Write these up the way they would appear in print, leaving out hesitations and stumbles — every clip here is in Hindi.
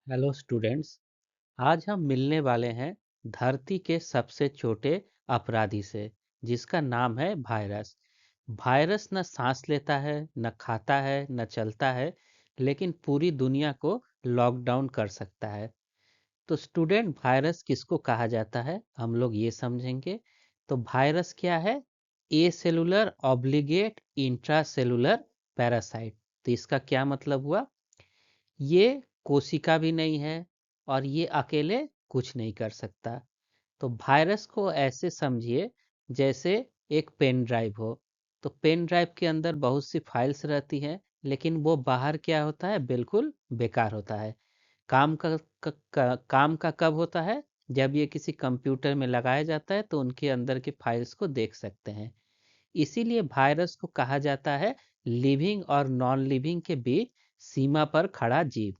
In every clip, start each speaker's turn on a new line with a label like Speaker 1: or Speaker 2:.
Speaker 1: Hello students. आज हम मिलने वाले हैं धरती के सबसे छोटे अपराधी से, जिसका नाम है वायरस। वायरस न सांस लेता है, न खाता है, न चलता है, लेकिन पूरी दुनिया को लॉकडाउन कर सकता है। तो स्टूडेंट, वायरस किसको कहा जाता है, हम लोग ये समझेंगे। तो वायरस क्या है? ए सेलुलर ऑब्लिगेट इंट्रासेलुलर पैरासाइट। तो इसका क्या मतलब हुआ? ये कोशिका भी नहीं है और ये अकेले कुछ नहीं कर सकता। तो वायरस को ऐसे समझिए जैसे एक पेन ड्राइव हो। तो पेन ड्राइव के अंदर बहुत सी फाइल्स रहती हैं, लेकिन वो बाहर क्या होता है? बिल्कुल बेकार होता है। काम का कब होता है? जब ये किसी कंप्यूटर में लगाया जाता है तो उनके अंदर की फाइल्स को देख सकते हैं। इसीलिए वायरस को कहा जाता है लिविंग और नॉन लिविंग के बीच सीमा पर खड़ा जीव।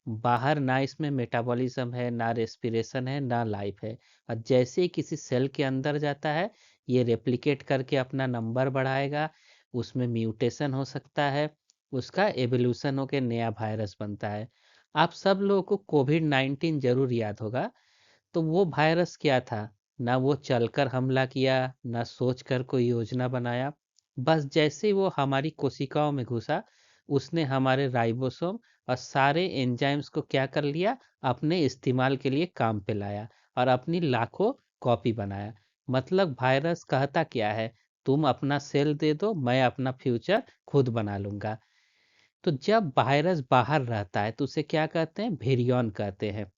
Speaker 1: बाहर ना इसमें मेटाबॉलिज्म है, ना रेस्पिरेशन है, ना लाइफ है। और जैसे ही किसी सेल के अंदर जाता है, ये रेप्लिकेट करके अपना नंबर बढ़ाएगा, उसमें म्यूटेशन हो सकता है, उसका एवोल्यूशन होकर नया वायरस बनता है। आप सब लोगों को कोविड-19 जरूर याद होगा। तो वो वायरस क्या था? ना वो चलकर हमला किया, ना सोचकर कोई योजना बनाया। बस जैसे ही वो हमारी कोशिकाओं में घुसा, उसने हमारे राइबोसोम और सारे एंजाइम्स को क्या कर लिया? अपने इस्तेमाल के लिए काम पे लाया और अपनी लाखों कॉपी बनाया। मतलब वायरस कहता क्या है? तुम अपना सेल दे दो, मैं अपना फ्यूचर खुद बना लूंगा। तो जब वायरस बाहर रहता है तो उसे क्या कहते हैं? वेरियन कहते हैं।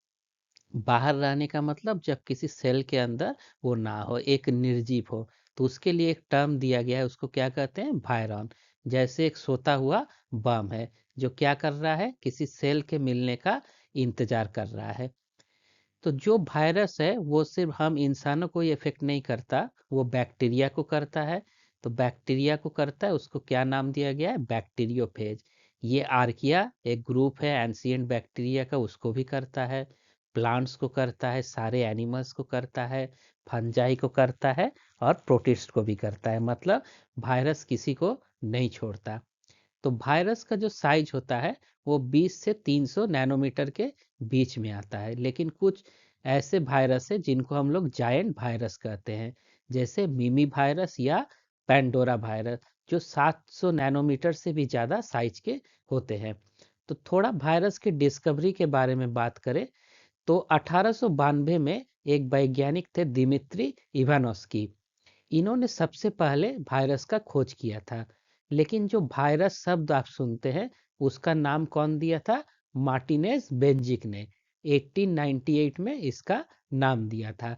Speaker 1: बाहर रहने का मतलब जब किसी सेल के अंदर वो ना हो, एक निर्जीव हो, तो उसके लिए एक टर्म दिया गया है, उसको क्या कहते हैं? वायरॉन। जैसे एक सोता हुआ बम है जो क्या कर रहा है? किसी सेल के मिलने का इंतजार कर रहा है। तो जो वायरस है वो सिर्फ हम इंसानों को ही इफेक्ट नहीं करता, वो बैक्टीरिया को करता है। तो बैक्टीरिया को करता है, उसको क्या नाम दिया गया है? बैक्टीरियोफेज। ये आर्किया एक ग्रुप है एंशियंट बैक्टीरिया का, उसको भी करता है। प्लांट्स को करता है, सारे एनिमल्स को करता है, फंजाई को करता है और प्रोटिस्ट को भी करता है। मतलब वायरस किसी को नहीं छोड़ता। तो वायरस का जो साइज होता है वो 20 से 300 नैनोमीटर के बीच में आता है। लेकिन कुछ ऐसे वायरस है जिनको हम लोग जायंट वायरस कहते हैं, जैसे मिमी वायरस या पेंडोरा वायरस, जो 700 नैनोमीटर से भी ज़्यादा साइज के होते हैं। तो थोड़ा वायरस के डिस्कवरी के बारे में बात करें तो 1892 में एक वैज्ञानिक थे, दिमित्री इवानोस्की। इन्होंने सबसे पहले वायरस का खोज किया था। लेकिन जो वायरस शब्द आप सुनते हैं, उसका नाम कौन दिया था? मार्टिनेज बेंजिक ने 1898 में इसका नाम दिया था।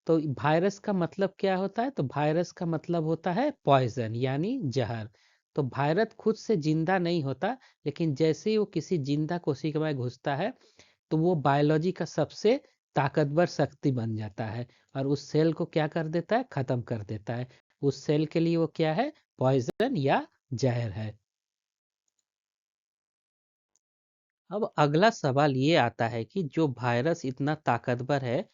Speaker 1: तो वायरस का मतलब क्या होता है? तो वायरस का मतलब होता है पॉइजन, यानी जहर। तो वायरस खुद से जिंदा नहीं होता, लेकिन जैसे ही वो किसी जिंदा कोशिका में घुसता है तो वो बायोलॉजी का सबसे ताकतवर शक्ति बन जाता है और उस सेल को क्या कर देता है? खत्म कर देता है। उस सेल के लिए वो क्या है? पॉइजन या जहर है। अब अगला सवाल ये आता है कि जो वायरस इतना ताकतवर है,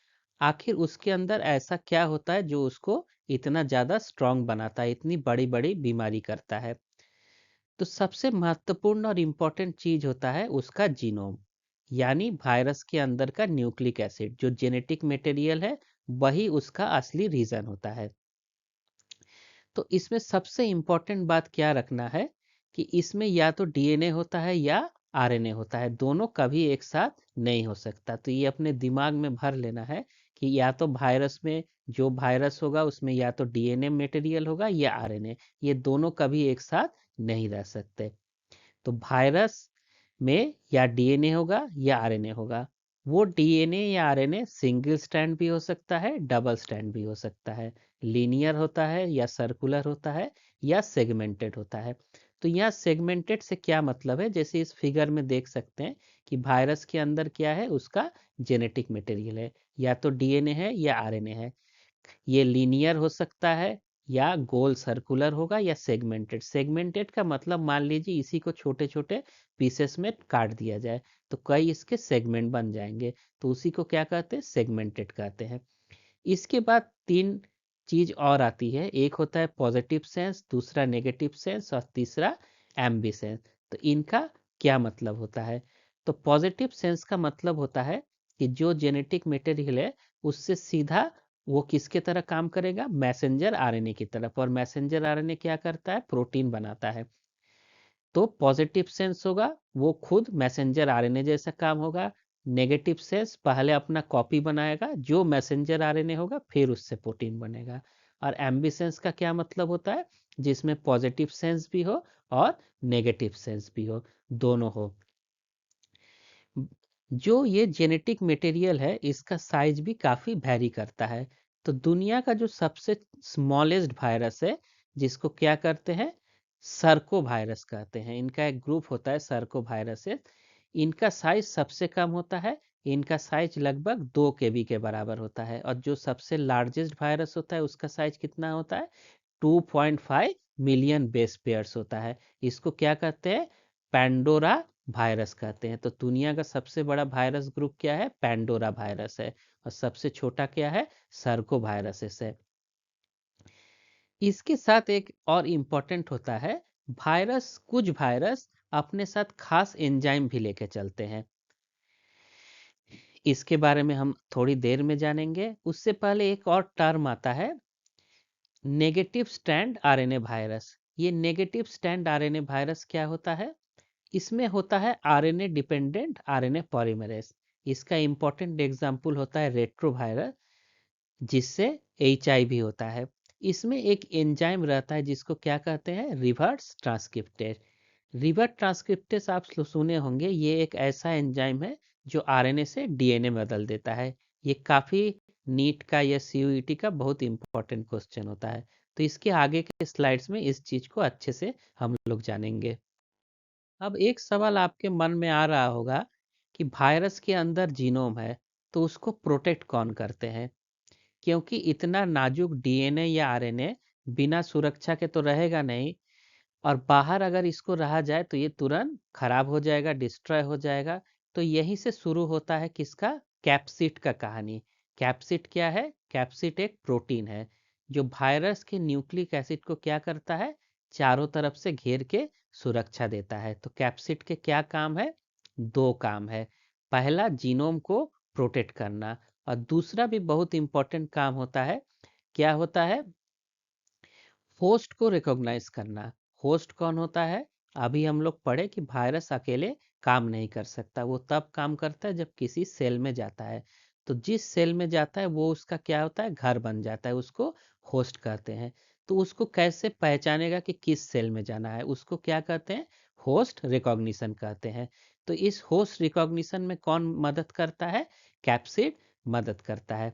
Speaker 1: आखिर उसके अंदर ऐसा क्या होता है जो उसको इतना ज्यादा स्ट्रांग बनाता है, इतनी बड़ी बड़ी बीमारी करता है? तो सबसे महत्वपूर्ण और इम्पोर्टेंट चीज होता है उसका जीनोम, यानी वायरस के अंदर का न्यूक्लिक एसिड, जो जेनेटिक मटेरियल है, वही उसका असली रीजन होता है। तो इसमें सबसे इम्पोर्टेंट बात क्या रखना है कि इसमें या तो डीएनए होता है या आरएनए होता है, दोनों कभी एक साथ नहीं हो सकता। तो ये अपने दिमाग में भर लेना है कि या तो वायरस में, जो वायरस होगा उसमें या तो डीएनए मटेरियल होगा या आरएनए, ये दोनों कभी एक साथ नहीं रह सकते। तो वायरस में या डीएनए होगा या आरएनए होगा। वो डीएनए या आरएनए सिंगल स्ट्रैंड भी हो सकता है, डबल स्ट्रैंड भी हो सकता है, लीनियर होता है या सर्कुलर होता है या सेगमेंटेड होता है। तो यहाँ सेगमेंटेड से क्या मतलब है? जैसे इस फिगर में देख सकते हैं कि वायरस के अंदर क्या है? उसका जेनेटिक मटेरियल है, या तो डीएनए है या आरएनए है। ये लीनियर हो सकता है या गोल सर्कुलर होगा या सेगमेंटेड। सेगमेंटेड का मतलब मान लीजिए इसी को छोटे छोटे पीसेस में काट दिया जाए तो कई इसके सेगमेंट बन जाएंगे, तो उसी को क्या कहते हैं? सेगमेंटेड कहते हैं। इसके बाद तीन चीज और आती है, एक होता है पॉजिटिव सेंस, दूसरा नेगेटिव सेंस और तीसरा एम्बी सेंस। तो इनका क्या मतलब होता है? तो पॉजिटिव सेंस का मतलब होता है कि जो जेनेटिक मटेरियल है उससे सीधा वो किसके तरह काम करेगा, मैसेंजर आरएनए की तरफ, और मैसेंजर आरएनए क्या करता है, प्रोटीन बनाता है। तो पॉजिटिव सेंस होगा वो खुद मैसेंजर आरएनए जैसा काम होगा, नेगेटिव सेंस पहले अपना कॉपी बनाएगा जो मैसेंजर आरएनए होगा, फिर उससे प्रोटीन बनेगा। और एम्बिसेंस का क्या मतलब होता है, जिसमें पॉजिटिव सेंस भी हो और नेगेटिव सेंस भी हो, दोनों हो। जो ये जेनेटिक मटेरियल है इसका साइज भी काफ़ी वैरी करता है। तो दुनिया का जो सबसे स्मॉलेस्ट वायरस है, जिसको क्या करते हैं, सर्को वायरस कहते हैं, इनका एक ग्रुप होता है सर्को वायरसेस। इनका साइज सबसे कम होता है, इनका साइज लगभग 2 KB के बराबर होता है। और जो सबसे लार्जेस्ट वायरस होता है उसका साइज कितना होता है, 2.5 मिलियन बेस पेयर्स होता है। इसको क्या कहते हैं, पैंडोरा वायरस कहते हैं। तो दुनिया का सबसे बड़ा वायरस ग्रुप क्या है, पैंडोरा वायरस है, और सबसे छोटा क्या है, सर्को वायरसेस है। इसके साथ एक और इम्पोर्टेंट होता है, कुछ वायरस अपने साथ खास एंजाइम भी लेके चलते हैं। इसके बारे में हम थोड़ी देर में जानेंगे। उससे पहले एक और टर्म आता है, नेगेटिव स्टैंड आरएनए वायरस। ये नेगेटिव स्टैंड आरएनए वायरस क्या होता है, इसमें होता है आरएनए डिपेंडेंट आरएनए पॉलीमरेज। इसका इंपॉर्टेंट एग्जाम्पल होता है रेट्रोवायरस, जिससे एचआईवी होता है। इसमें एक एंजाइम रहता है जिसको क्या कहते हैं, रिवर्स ट्रांसक्रिप्टेज। रिवर्स ट्रांसक्रिप्टेज आप सुने होंगे, ये एक ऐसा एंजाइम है जो आरएनए से डीएनए बदल देता है। ये काफ़ी नीट का या सीयूईटी का बहुत इंपॉर्टेंट क्वेश्चन होता है। तो इसके आगे के स्लाइड्स में इस चीज़ को अच्छे से हम लोग जानेंगे। अब एक सवाल आपके मन में आ रहा होगा कि वायरस के अंदर जीनोम है, तो उसको प्रोटेक्ट कौन करते हैं, क्योंकि इतना नाजुक डीएनए या आरएनए बिना सुरक्षा के तो रहेगा नहीं, और बाहर अगर इसको रहा जाए तो ये तुरंत खराब हो जाएगा, डिस्ट्रॉय हो जाएगा। तो यहीं से शुरू होता है किसका, कैप्सिड का कहानी। कैप्सिड क्या है, कैप्सिड एक प्रोटीन है जो वायरस के न्यूक्लिक एसिड को क्या करता है, चारों तरफ से घेर के सुरक्षा देता है। तो कैप्सिड के क्या काम है, 2 काम है। पहला जीनोम को प्रोटेक्ट करना, और दूसरा भी बहुत इंपॉर्टेंट काम होता है, क्या होता है, होस्ट को रिकॉग्नाइज करना। होस्ट कौन होता है, अभी हम लोग पढ़े कि वायरस अकेले काम नहीं कर सकता, वो तब काम करता है जब किसी सेल में जाता है। तो जिस सेल में जाता है वो उसका क्या होता है, घर बन जाता है, उसको होस्ट कहते हैं। तो उसको कैसे पहचानेगा कि किस सेल में जाना है, उसको क्या कहते हैं, होस्ट रिकॉग्निशन कहते हैं। तो इस होस्ट रिकॉग्निशन में कौन मदद करता है, कैप्सिड मदद करता है।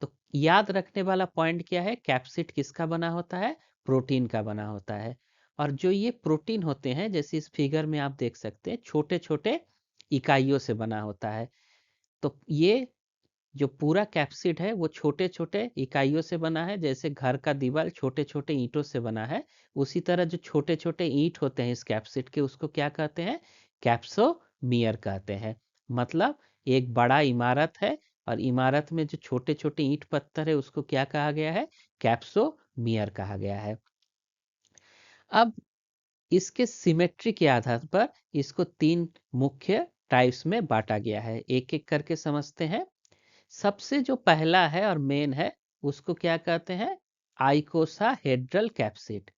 Speaker 1: तो याद रखने वाला पॉइंट क्या है, कैप्सिड किसका बना होता है, प्रोटीन का बना होता है। और जो ये प्रोटीन होते हैं, जैसे इस फिगर में आप देख सकते हैं, छोटे छोटे इकाइयों से बना होता है। तो ये जो पूरा कैप्सिड है वो छोटे छोटे इकाइयों से बना है, जैसे घर का दीवार छोटे छोटे ईंटों से बना है। उसी तरह जो छोटे छोटे ईंट होते हैं इस कैप्सिड के, उसको क्या कहते हैं, कैप्सोमियर कहते हैं। मतलब एक बड़ा इमारत है, और इमारत में जो छोटे छोटे ईंट पत्थर है उसको क्या कहा गया है, कैप्सोमियर कहा गया है। अब इसके सिमेट्री के आधार पर इसको 3 मुख्य टाइप्स में बांटा गया है, एक एक करके समझते हैं। सबसे जो पहला है और मेन है, उसको क्या कहते हैं, आइकोसाहेड्रल कैप्सिड।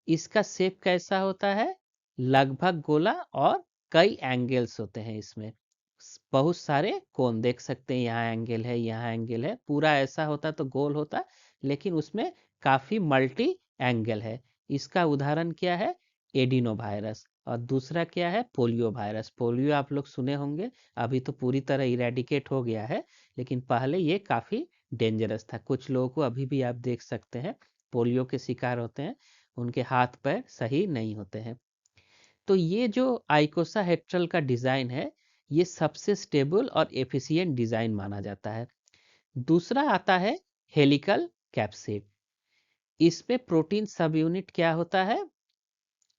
Speaker 1: इसका शेप कैसा होता है, लगभग गोला, और कई एंगल्स होते हैं इसमें, बहुत सारे कोण देख सकते हैं, यहाँ एंगल है, यहाँ एंगल है, पूरा ऐसा होता तो गोल होता, लेकिन उसमें काफी मल्टी एंगल है। इसका उदाहरण क्या है, एडिनो वायरस। और दूसरा क्या है, पोलियो वायरस। पोलियो आप लोग सुने होंगे, अभी तो पूरी तरह इरेडिकेट हो गया है, लेकिन पहले ये काफी डेंजरस था। कुछ लोगों को अभी भी आप देख सकते हैं पोलियो के शिकार होते हैं, उनके हाथ पैर सही नहीं होते हैं। तो ये जो आइकोसाहेड्रल का डिजाइन है, ये सबसे स्टेबल और एफिशिएंट डिजाइन माना जाता है। दूसरा आता है हेलिकल कैप्सिड। इसमें प्रोटीन सब यूनिट क्या होता है,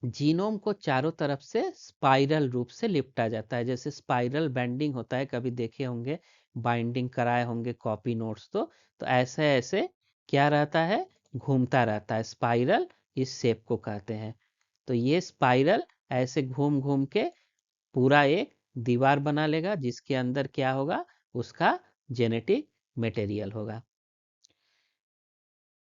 Speaker 1: जीनोम को चारों तरफ से स्पाइरल रूप से लिपटा जाता है, जैसे स्पाइरल बाइंडिंग होता है, कभी देखे होंगे, बाइंडिंग कराए होंगे कॉपी नोट्स। तो ऐसे ऐसे क्या रहता है, घूमता रहता है, स्पाइरल इस शेप को कहते हैं। तो ये स्पाइरल ऐसे घूम घूम के पूरा एक दीवार बना लेगा जिसके अंदर क्या होगा, उसका जेनेटिक मटेरियल होगा।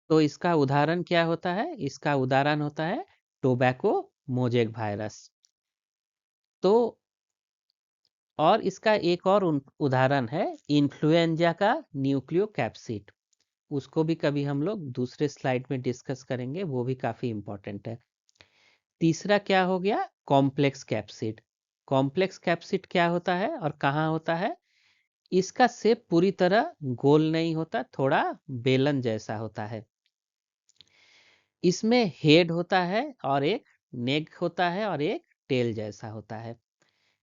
Speaker 1: तो इसका उदाहरण क्या होता है, इसका उदाहरण होता है टोबैको मोजेक वायरस। तो और इसका एक और उदाहरण है इन्फ्लुएंजा का न्यूक्लियो कैप्सिड। उसको भी कभी हम लोग दूसरे स्लाइड में डिस्कस करेंगे, वो भी काफी इंपॉर्टेंट है। तीसरा क्या हो गया, कॉम्प्लेक्स कैप्सिड। कॉम्प्लेक्स कैप्सिड क्या होता है और कहाँ होता है, इसका शेप पूरी तरह गोल नहीं होता, थोड़ा बेलन जैसा होता है। इसमें हेड होता है और एक नेक होता है और एक टेल जैसा होता है।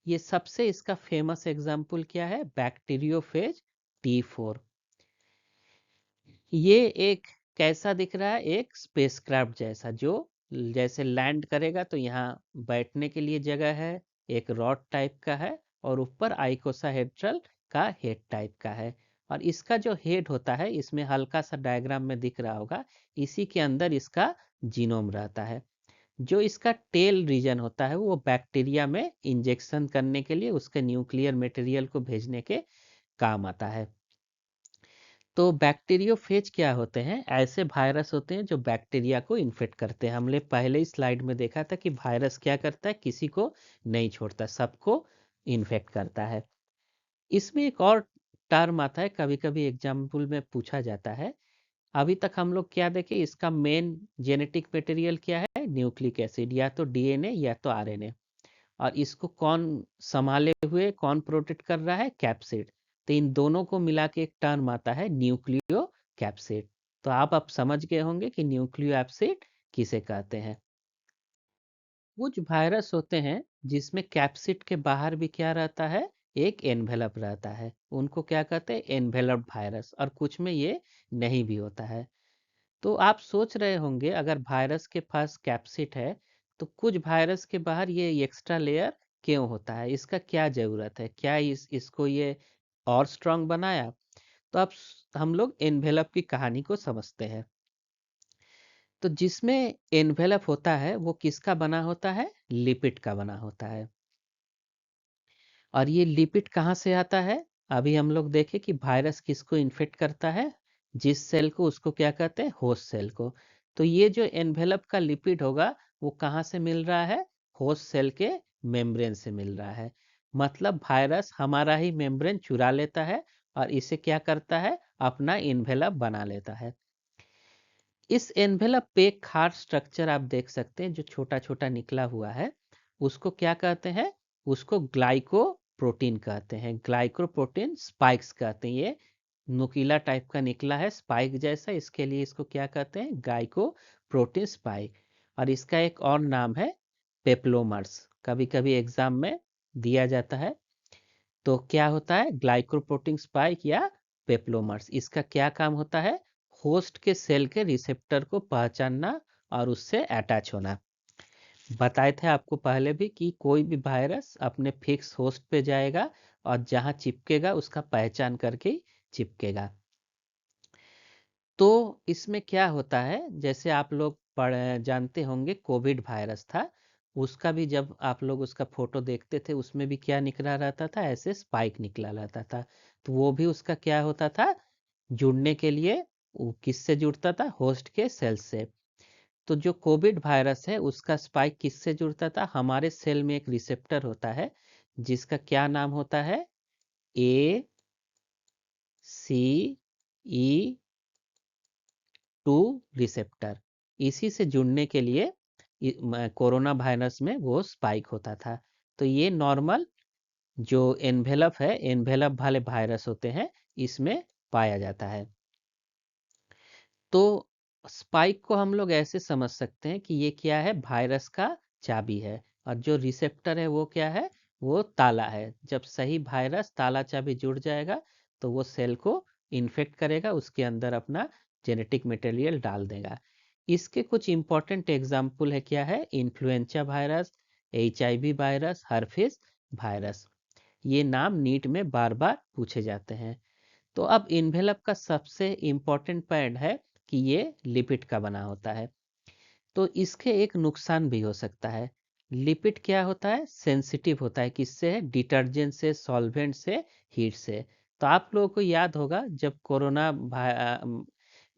Speaker 1: ये सबसे इसका फेमस एग्जाम्पल क्या है, बैक्टीरियोफेज T4। ये एक कैसा दिख रहा है, एक स्पेसक्राफ्ट जैसा, जो जैसे लैंड करेगा तो यहाँ बैठने के लिए जगह है, एक रॉड टाइप का है और ऊपर आइकोसाहेड्रल का हेड टाइप का है। और इसका जो हेड होता है, इसमें हल्का सा डायग्राम में दिख रहा होगा, इसी के अंदर इसका जीनोम रहता है। जो इसका टेल रीजन होता है वो बैक्टीरिया में इंजेक्शन करने के लिए उसके न्यूक्लियर मटेरियल को भेजने के काम आता है। तो बैक्टीरियोफेज क्या होते हैं, ऐसे वायरस होते हैं जो बैक्टीरिया को इन्फेक्ट करते हैं। हमने पहले ही स्लाइड में देखा था कि वायरस क्या करता है, किसी को नहीं छोड़ता, सबको इन्फेक्ट करता है। इसमें एक और टर्म आता है, कभी कभी एग्जाम्पल में पूछा जाता है। अभी तक हम लोग क्या देखे, इसका मेन जेनेटिक मटेरियल क्या है, न्यूक्लिक एसिड, या तो डीएनए या तो आरएनए। और इसको कौन संभाले हुए, कौन प्रोटेक्ट कर रहा है, कैप्सिड। तो इन दोनों को मिला के एक टर्म आता है न्यूक्लियो कैप्सिड। तो आप समझ गए होंगे कि न्यूक्लियो एप्सिड किसे कहते हैं। कुछ वायरस होते हैं जिसमें कैप्सिड के बाहर भी क्या रहता है, एक एनवेलप रहता है, उनको क्या कहते हैं, एनवेलप्ड वायरस। और कुछ में ये नहीं भी होता है। तो आप सोच रहे होंगे, अगर वायरस के पास कैप्सिड है तो कुछ वायरस के बाहर ये एक्स्ट्रा लेयर क्यों होता है, इसका क्या जरूरत है, क्या इसको ये और स्ट्रांग बनाया। तो अब हम लोग एनवेलप की कहानी को समझते हैं। तो जिसमें एनवेलप होता है वो किसका बना होता है, लिपिड का बना होता है। और ये लिपिड कहाँ से आता है, अभी हम लोग देखें कि वायरस किसको इन्फेक्ट करता है, जिस सेल को, उसको क्या कहते हैं, होस्ट सेल को। तो ये जो एनवेलप का लिपिड होगा वो कहाँ से मिल रहा है, होस्ट सेल के मेम्ब्रेन से मिल रहा है। मतलब वायरस हमारा ही मेम्ब्रेन चुरा लेता है और इसे क्या करता है, अपना एनवेलप बना लेता है। इस एनवेलप पे एक हार्ड स्ट्रक्चर आप देख सकते हैं जो छोटा छोटा निकला हुआ है, उसको क्या कहते हैं, उसको ग्लाइको प्रोटीन कहते हैं, ग्लाइको प्रोटीन स्पाइक्स कहते हैं। ये नुकीला टाइप का निकला है स्पाइक जैसा, इसके लिए इसको क्या कहते हैं, ग्लाइको प्रोटीन स्पाइक। और इसका एक और नाम है पेप्लोमर्स, कभी कभी एग्जाम में दिया जाता है। तो क्या होता है ग्लाइकोप्रोटीन स्पाइक या पेप्लोमर्स, इसका क्या काम होता है, होस्ट के सेल के रिसेप्टर को पहचानना और उससे अटैच होना। बताए थे आपको पहले भी कि कोई भी वायरस अपने फिक्स होस्ट पे जाएगा और जहां चिपकेगा उसका पहचान करके चिपकेगा। तो इसमें क्या होता है, जैसे आप लोग जानते होंगे कोविड वायरस था, उसका भी जब आप लोग उसका फोटो देखते थे उसमें भी क्या निकला रहता था, ऐसे स्पाइक निकला रहता था। तो वो भी उसका क्या होता था, जुड़ने के लिए वो किससे जुड़ता था, होस्ट के सेल से। तो जो कोविड वायरस है उसका स्पाइक किससे जुड़ता था, हमारे सेल में एक रिसेप्टर होता है जिसका क्या नाम होता है, ACE2 रिसेप्टर। इसी से जुड़ने के लिए कोरोना वायरस में वो स्पाइक होता था। तो ये नॉर्मल जो एनवेलप है, एनवेलप वाले वायरस होते हैं, इसमें पाया जाता है। तो स्पाइक को हम लोग ऐसे समझ सकते हैं कि ये क्या है, वायरस का चाबी है। और जो रिसेप्टर है वो क्या है, वो ताला है। जब सही वायरस ताला चाबी जुड़ जाएगा तो वो सेल को इन्फेक्ट करेगा, उसके अंदर अपना जेनेटिक मटेरियल डाल देगा। इसके कुछ इंपॉर्टेंट एग्जाम्पल है, क्या है, influenza virus, HIV virus, herpes virus. ये नाम नीट में बार बार पूछे जाते हैं। तो अब इन्वेलप का सबसे इम्पोर्टेंट पॉइंट है कि ये लिपिड का बना होता है। तो इसके एक नुकसान भी हो सकता है। लिपिड क्या होता है? सेंसिटिव होता है। किससे है? डिटर्जेंट से, सॉल्वेंट से, हीट से। तो आप लोगों को याद होगा जब कोरोना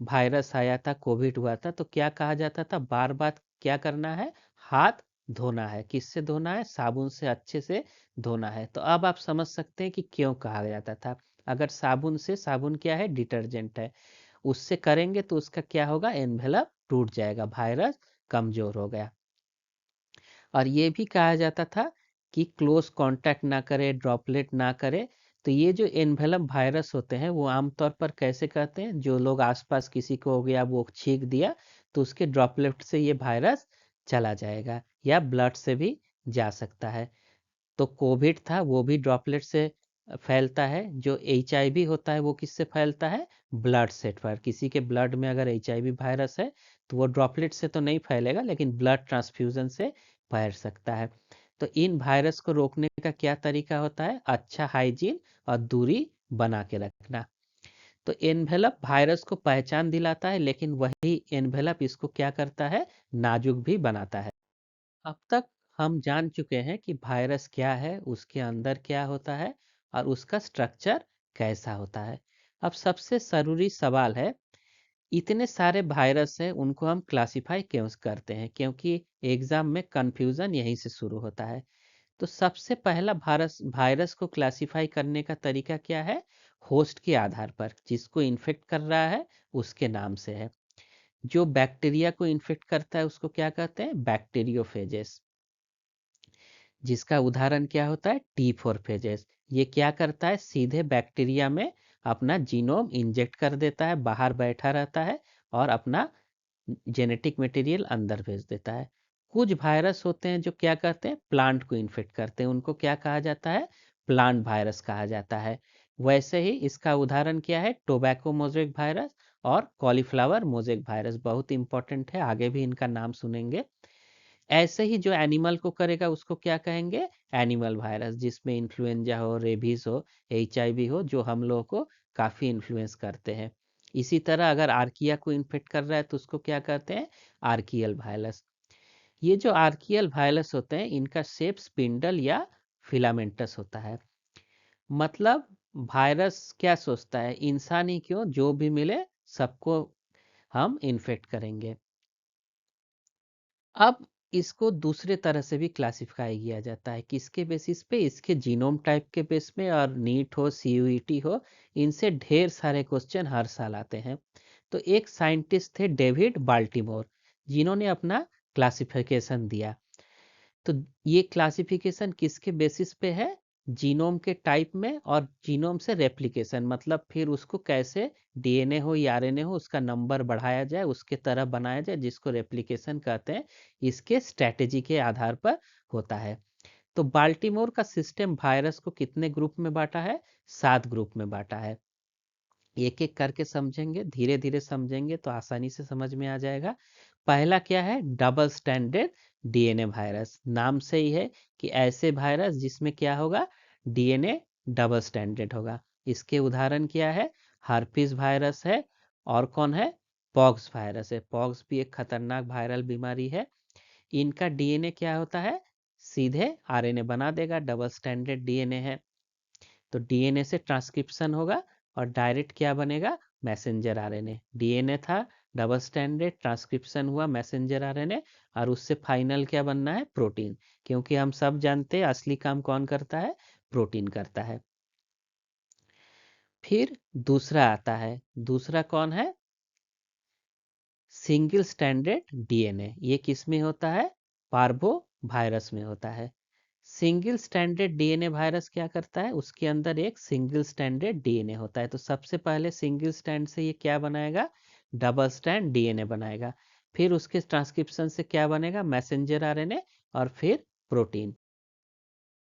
Speaker 1: वायरस आया था, कोविड हुआ था, तो क्या कहा जाता था? बार बार क्या करना है? हाथ धोना है। किससे धोना है? साबुन से अच्छे से धोना है। तो अब आप समझ सकते हैं कि क्यों कहा जाता था। अगर साबुन से, साबुन क्या है? डिटर्जेंट है, उससे करेंगे तो उसका क्या होगा? एनवेलप टूट जाएगा, वायरस कमजोर हो गया। और ये भी कहा जाता था कि क्लोज कांटेक्ट ना करे, ड्रॉपलेट ना करे। तो ये जो एनवेलप वायरस होते हैं वो आमतौर पर कैसे कहते हैं? जो लोग आसपास किसी को हो गया, वो छींक दिया, तो उसके ड्रॉपलेट से ये वायरस चला जाएगा, या ब्लड से भी जा सकता है। तो कोविड था, वो भी ड्रॉपलेट से फैलता है। जो HIV होता है वो किससे फैलता है? ब्लड से। पर किसी के ब्लड में अगर HIV वायरस है तो वो ड्रॉपलेट से तो नहीं फैलेगा, लेकिन ब्लड ट्रांसफ्यूजन से फैल सकता है। तो इन वायरस को रोकने का क्या तरीका होता है? अच्छा हाइजीन और दूरी बना के रखना। तो एनवेलप वायरस को पहचान दिलाता है, लेकिन वही एनवेलप इसको क्या करता है? नाजुक भी बनाता है। अब तक हम जान चुके हैं कि वायरस क्या है, उसके अंदर क्या होता है, और उसका स्ट्रक्चर कैसा होता है। अब सबसे ज़रूरी सवाल है, इतने सारे वायरस हैं, उनको हम क्लासिफाई क्यों करते हैं? क्योंकि एग्जाम में कंफ्यूजन यहीं से शुरू होता है। तो सबसे पहला वायरस वायरस को क्लासिफाई करने का तरीका क्या है? होस्ट के आधार पर, जिसको इन्फेक्ट कर रहा है उसके नाम से है। जो बैक्टीरिया को इन्फेक्ट करता है उसको क्या कहते हैं? बैक्टीरियोफेजेस। जिसका उदाहरण क्या होता है? T4 phases. ये क्या करता है? सीधे बैक्टीरिया में अपना जीनोम इंजेक्ट कर देता है, बाहर बैठा रहता है और अपना जेनेटिक मटेरियल अंदर भेज देता है। कुछ वायरस होते हैं जो क्या करते हैं? प्लांट को इन्फेक्ट करते हैं, उनको क्या कहा जाता है? प्लांट वायरस कहा जाता है। वैसे ही इसका उदाहरण क्या है? टोबैको मोज़ेक वायरस और कॉलीफ्लावर मोज़ेक वायरस। बहुत इंपॉर्टेंट है, आगे भी इनका नाम सुनेंगे। ऐसे ही जो एनिमल को करेगा उसको क्या कहेंगे? एनिमल वायरस, जिसमें इन्फ्लुएंजा हो, रेबीज हो, HIV हो, जो हम लोगों को काफ़ी इन्फ्लुएंस करते हैं। इसी तरह अगर आर्किया को इन्फेक्ट कर रहा है तो उसको क्या कहते हैं? Archaeal virus. ये जो आर्कियल वायरस होते हैं, इनका शेप स्पिंडल या फिलामेंटस होता है। मतलब वायरस क्या सोचता है? इंसान ही क्यों, जो भी मिले सबको हम इन्फेक्ट करेंगे। अब इसको दूसरे तरह से भी क्लासिफाई किया जाता है। किसके बेसिस पे? इसके जीनोम टाइप के बेस पे। और नीट हो, CUET हो, इनसे ढेर सारे क्वेश्चन हर साल आते हैं। तो एक साइंटिस्ट थे डेविड बाल्टीमोर, जिन्होंने अपना क्लासिफिकेशन दिया। तो ये क्लासिफिकेशन किसके बेसिस पे है? जीनोम के टाइप में और जीनोम से रेप्लिकेशन, मतलब फिर उसको कैसे DNA हो या RNA हो, उसका नंबर बढ़ाया जाए, उसके तरह बनाया जाए, जिसको रेप्लिकेशन कहते हैं। इसके स्ट्रेटेजी के आधार पर होता है। तो बाल्टीमोर का सिस्टम वायरस को कितने ग्रुप में बांटा है? 7 ग्रुप में बांटा है। एक एक करके समझेंगे, धीरे धीरे समझेंगे तो आसानी से समझ में आ जाएगा। पहला क्या है? Double standard DNA virus. नाम से ही है कि ऐसे वायरस जिसमें क्या होगा? DNA डबल स्टैंडर्ड होगा। इसके उदाहरण क्या है? हर्पीस वायरस है, और कौन है? पॉक्स वायरस है। पॉक्स भी एक खतरनाक वायरल बीमारी है। इनका DNA क्या होता है? सीधे RNA बना देगा, डबल स्टैंडर्ड DNA है। तो DNA से ट्रांसक्रिप्शन होगा और डायरेक्ट क्या बनेगा? Messenger RNA। DNA था डबल स्टैंडर्ड, ट्रांसक्रिप्शन हुआ मैसेंजर RNA, और उससे फाइनल क्या बनना है? प्रोटीन। क्योंकि हम सब जानते हैं असली काम कौन करता है? प्रोटीन करता है। फिर दूसरा आता है। दूसरा कौन है? Single standard DNA। ये किस में होता है? पार्वो वायरस में होता है। सिंगल स्टैंडर्ड DNA वायरस क्या करता है? उसके अंदर एक सिंगल स्टैंडर्ड DNA होता है। तो सबसे पहले सिंगल स्टैंड से ये क्या बनाएगा? डबल स्टैंड DNA बनाएगा। फिर उसके ट्रांसक्रिप्शन से क्या बनेगा? मैसेंजर RNA, और फिर प्रोटीन।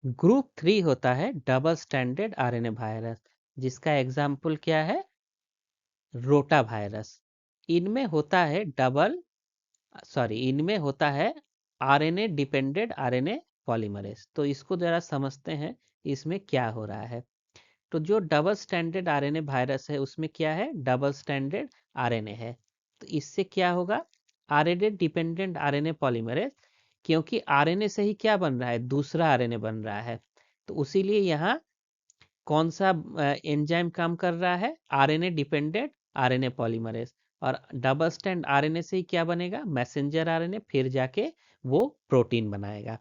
Speaker 1: ग्रुप 3 होता है डबल स्टैंडर्ड RNA वायरस, जिसका एग्जाम्पल क्या है? Rota virus. इनमें होता है इनमें होता है RNA डिपेंडेंट RNA पॉलीमरेज। तो इसको जरा समझते हैं, इसमें क्या हो रहा है। तो जो डबल स्टैंडर्ड RNA वायरस है उसमें क्या है? डबल स्टैंडर्ड RNA है। तो इससे क्या होगा? RNA डिपेंडेंट RNA पॉलीमरेज क्योंकि आरएनए से ही क्या बन रहा है, दूसरा आरएनए बन रहा है। तो उसीलिए यहाँ कौन सा एंजाइम काम कर रहा है, आरएनए डिपेंडेंट आरएनए पॉलीमरेज। और डबल स्टैंड आरएनए से ही क्या बनेगा, मैसेंजर आरएनए, फिर जाके वो प्रोटीन बनाएगा।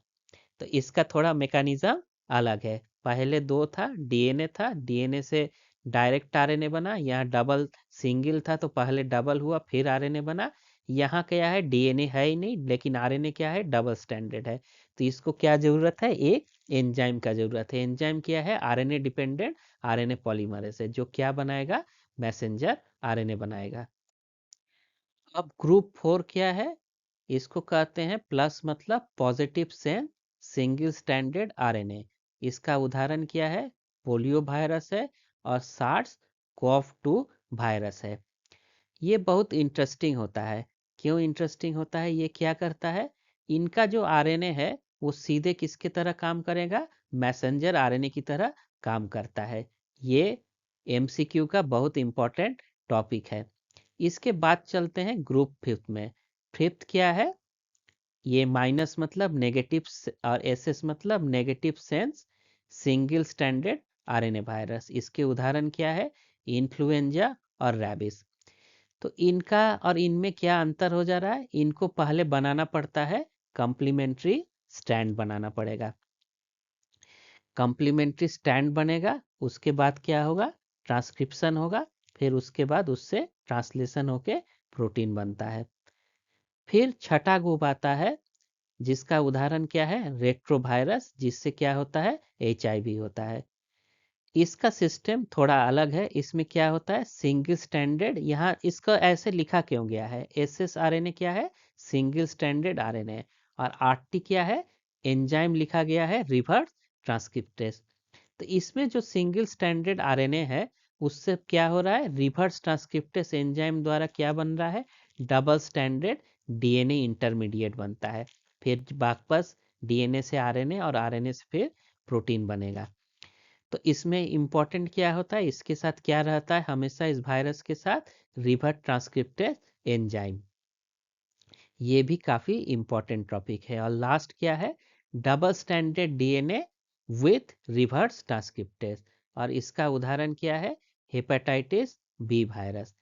Speaker 1: तो इसका थोड़ा मैकेनिज्म अलग है। पहले दो था, डीएनए था, डीएनए से डायरेक्ट आरएनए बना। यहाँ डबल सिंगल था तो पहले डबल हुआ फिर आरएनए बना। यहाँ क्या है, डीएनए है ही नहीं लेकिन आरएनए क्या है, डबल स्टैंडर्ड है। तो इसको क्या जरूरत है, एक एंजाइम का जरूरत है। एंजाइम क्या है, आरएनए डिपेंडेंट आरएनए पॉलीमरेज है, जो क्या बनाएगा, मैसेंजर आरएनए बनाएगा। अब ग्रुप 4 क्या है, इसको कहते हैं प्लस मतलब positive sense single standard RNA. इसका उदाहरण क्या है, पोलियो वायरस है और सार्स कोव 2 वायरस है। ये बहुत इंटरेस्टिंग होता है। क्यों इंटरेस्टिंग होता है, ये क्या करता है, इनका जो आरएनए है वो सीधे किसके तरह काम करेगा, मैसेंजर आरएनए की तरह काम करता है। ये एमसीक्यू का बहुत इंपॉर्टेंट टॉपिक है। इसके बाद चलते हैं ग्रुप 5 में। 5 क्या है, ये माइनस मतलब नेगेटिव और एसएस मतलब negative sense single standard RNA virus. इसके उदाहरण क्या है, इन्फ्लुएंजा और रैबिस। तो इनका और इनमें क्या अंतर हो जा रहा है, इनको पहले बनाना पड़ता है, कॉम्प्लीमेंट्री स्टैंड बनाना पड़ेगा। कॉम्प्लीमेंट्री स्टैंड बनेगा, उसके बाद क्या होगा, ट्रांसक्रिप्शन होगा, फिर उसके बाद उससे ट्रांसलेशन होके प्रोटीन बनता है। फिर छठा ग्रुप आता है जिसका उदाहरण क्या है, रेट्रोवायरस, जिससे क्या होता है, एचआईवी होता है। इसका सिस्टम थोड़ा अलग है। इसमें क्या होता है, सिंगल स्टैंडर्ड, यहाँ इसको ऐसे लिखा क्यों गया है, एसएस आरएनए क्या है, सिंगल स्टैंडर्ड आरएनए, और आरटी क्या है, एंजाइम लिखा गया है रिवर्स ट्रांसक्रिप्टेज। तो इसमें जो सिंगल स्टैंडर्ड आरएनए है उससे क्या हो रहा है, रिवर्स ट्रांसक्रिप्टेज एंजाइम द्वारा क्या बन रहा है, डबल स्टैंडर्ड डीएनए इंटरमीडिएट बनता है। फिर वापस डीएनए से आरएनए और आरएनए से फिर प्रोटीन बनेगा। तो इसमें इंपॉर्टेंट क्या होता है, इसके साथ क्या रहता है हमेशा, इस वायरस के साथ रिवर्स ट्रांसक्रिप्टेज एंजाइम। ये भी काफी इंपॉर्टेंट टॉपिक है। और लास्ट क्या है, double standard DNA with reverse transcriptase. और इसका उदाहरण क्या है, हेपेटाइटिस बी वायरस।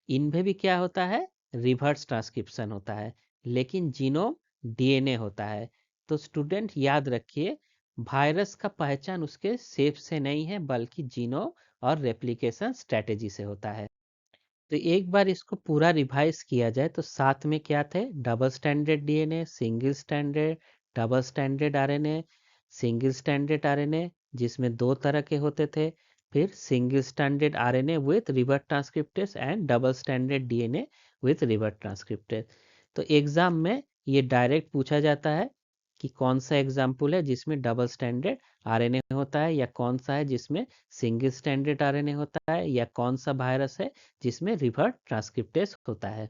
Speaker 1: इनमें भी क्या होता है, रिवर्स ट्रांसक्रिप्शन होता है लेकिन जीनोम डीएनए होता है। तो स्टूडेंट याद रखिए, वायरस का पहचान उसके शेप से नहीं है बल्कि जीनोम और रेप्लिकेशन स्ट्रेटेजी से होता है। तो एक बार इसको पूरा रिवाइज किया जाए तो साथ में क्या थे, double standard DNA, single standard, double standard RNA, single standard RNA जिसमें दो तरह के होते थे, फिर single standard RNA with reverse transcriptase and double standard DNA with reverse transcriptase. तो एग्जाम में ये डायरेक्ट पूछा जाता है कि कौन सा एग्जाम्पल है जिसमें डबल स्टैंडर्ड आरएनए होता है, या कौन सा है जिसमें सिंगल स्टैंडर्ड आरएनए होता है, या कौन सा वायरस है जिसमें रिवर्स ट्रांसक्रिप्टेज होता है।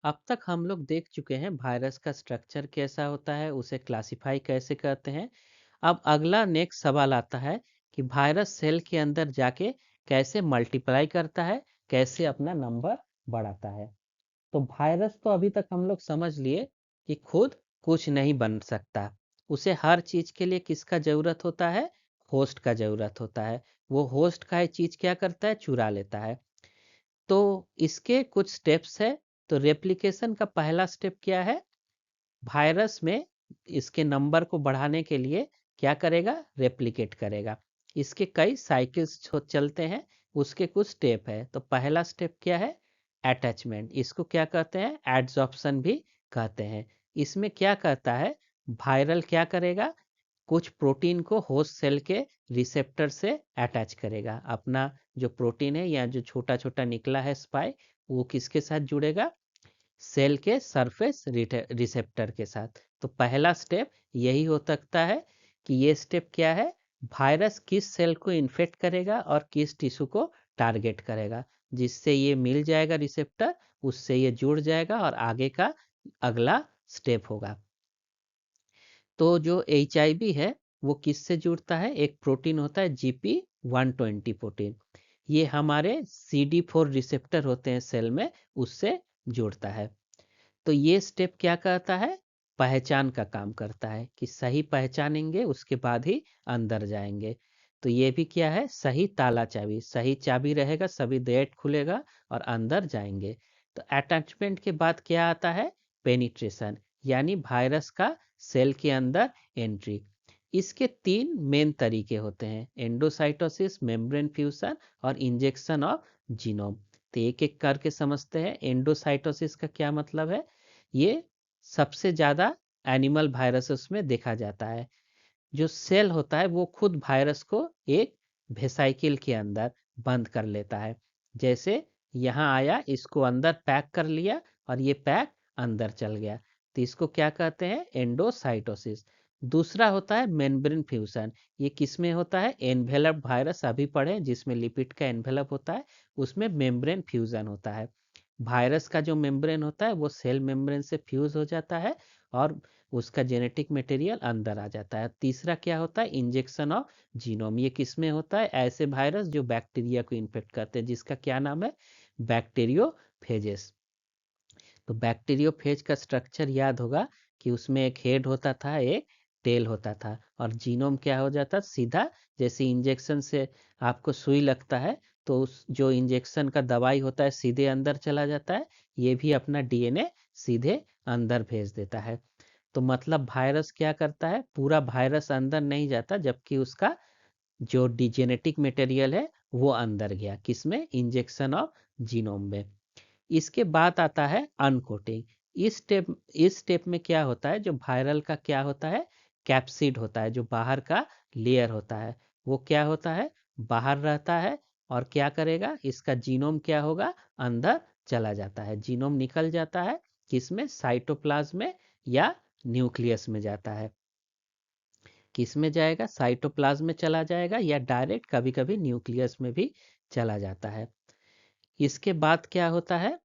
Speaker 1: अब तक हम लोग देख चुके हैं वायरस का स्ट्रक्चर कैसा होता है, उसे क्लासिफाई कैसे करते हैं। अब अगला नेक्स्ट सवाल आता है कि वायरस सेल के अंदर जाके कैसे मल्टीप्लाई करता है, कैसे अपना नंबर बढ़ाता है। तो वायरस तो अभी तक हम लोग समझ लिए कि खुद कुछ नहीं बन सकता, उसे हर चीज के लिए किसका जरूरत होता है, होस्ट का जरूरत होता है। वो होस्ट का चीज क्या करता है, चुरा लेता है। तो इसके कुछ स्टेप्स है। तो रेप्लिकेशन का पहला स्टेप क्या है, वायरस में इसके नंबर को बढ़ाने के लिए क्या करेगा, रेप्लिकेट करेगा। इसके कई साइकिल्स चलते हैं, उसके कुछ स्टेप है। तो पहला स्टेप क्या है, अटैचमेंट, इसको क्या कहते हैं, एड्सॉर्प्शन भी कहते हैं। इसमें क्या कहता है, वायरल क्या करेगा, कुछ प्रोटीन को होस्ट सेल के रिसेप्टर से अटैच करेगा। अपना जो प्रोटीन है या जो छोटा छोटा निकला है स्पाई, वो किसके साथ जुड़ेगा, सेल के सरफेस रिसेप्टर के साथ। तो पहला स्टेप यही हो सकता है कि ये स्टेप क्या है, वायरस किस सेल को इन्फेक्ट करेगा और किस टिश्यू को टारगेट करेगा, जिससे ये मिल जाएगा रिसेप्टर, उससे ये जुड़ जाएगा और आगे का अगला स्टेप होगा। तो जो एच है वो किससे जुड़ता है, एक प्रोटीन होता है GP120 प्रोटीन, ये हमारे CD4 रिसेप्टर होते हैं सेल में, उससे जुड़ता है। तो ये स्टेप क्या कहता है, पहचान का काम करता है कि सही पहचानेंगे उसके बाद ही अंदर जाएंगे। तो ये भी क्या है, सही ताला चाबी, सही चाबी रहेगा सभी गेट खुलेगा और अंदर जाएंगे। तो अटैचमेंट के बाद क्या आता है, पेनिट्रेशन, यानी वायरस का सेल के अंदर एंट्री। इसके 3 मेन तरीके होते हैं, एंडोसाइटोसिस, मेम्ब्रेन फ्यूजन और इंजेक्शन ऑफ जीनोम। तो एक एक करके समझते हैं। एंडोसाइटोसिस का क्या मतलब है, ये सबसे ज़्यादा एनिमल वायरसेस में देखा जाता है। जो सेल होता है वो खुद वायरस को एक वेसाइकिल के अंदर बंद कर लेता है। जैसे यहाँ आया, इसको अंदर पैक कर लिया और ये पैक अंदर चल गया, तो इसको क्या कहते हैं, एंडोसाइटोसिस। दूसरा होता है मेम्ब्रेन फ्यूजन। ये किसमें होता है, एनवेलप वायरस अभी पढ़े जिसमें लिपिड का एनवेलप होता है, उसमें मेम्ब्रेन फ्यूजन होता है। वायरस का जो मेम्ब्रेन होता है वो सेल मेम्ब्रेन से फ्यूज हो जाता है और उसका जेनेटिक मटेरियल अंदर आ जाता है। तीसरा क्या होता है, इंजेक्शन ऑफ जीनोम। ये किसमें होता है, ऐसे वायरस जो बैक्टीरिया को इन्फेक्ट करते हैं, जिसका क्या नाम है, बैक्टीरियोफेजेस। तो बैक्टीरियोफेज का स्ट्रक्चर याद होगा कि उसमें एक हेड होता था, एक टेल होता था, और जीनोम क्या हो जाता सीधा, जैसे इंजेक्शन से आपको सुई लगता है तो उस जो इंजेक्शन का दवाई होता है सीधे अंदर चला जाता है, ये भी अपना डीएनए सीधे अंदर भेज देता है। तो मतलब वायरस क्या करता है, पूरा वायरस अंदर नहीं जाता, जबकि उसका जो जेनेटिक मटेरियल है वो अंदर गया, किसमें, इंजेक्शन ऑफ जीनोम में। इसके बाद आता है अनकोटिंग। इस स्टेप में क्या होता है, जो वायरल का क्या होता है, कैप्सिड होता है, जो बाहर का लेयर होता है वो क्या होता है, बाहर रहता है, और क्या करेगा, इसका जीनोम क्या होगा, अंदर चला जाता है। जीनोम निकल जाता है किसमें, साइटोप्लाज्म में या न्यूक्लियस में जाता है। किस में जाएगा, साइटोप्लाज्म में चला जाएगा या डायरेक्ट कभी कभी न्यूक्लियस में भी चला जाता है। इसके बाद क्या होता है,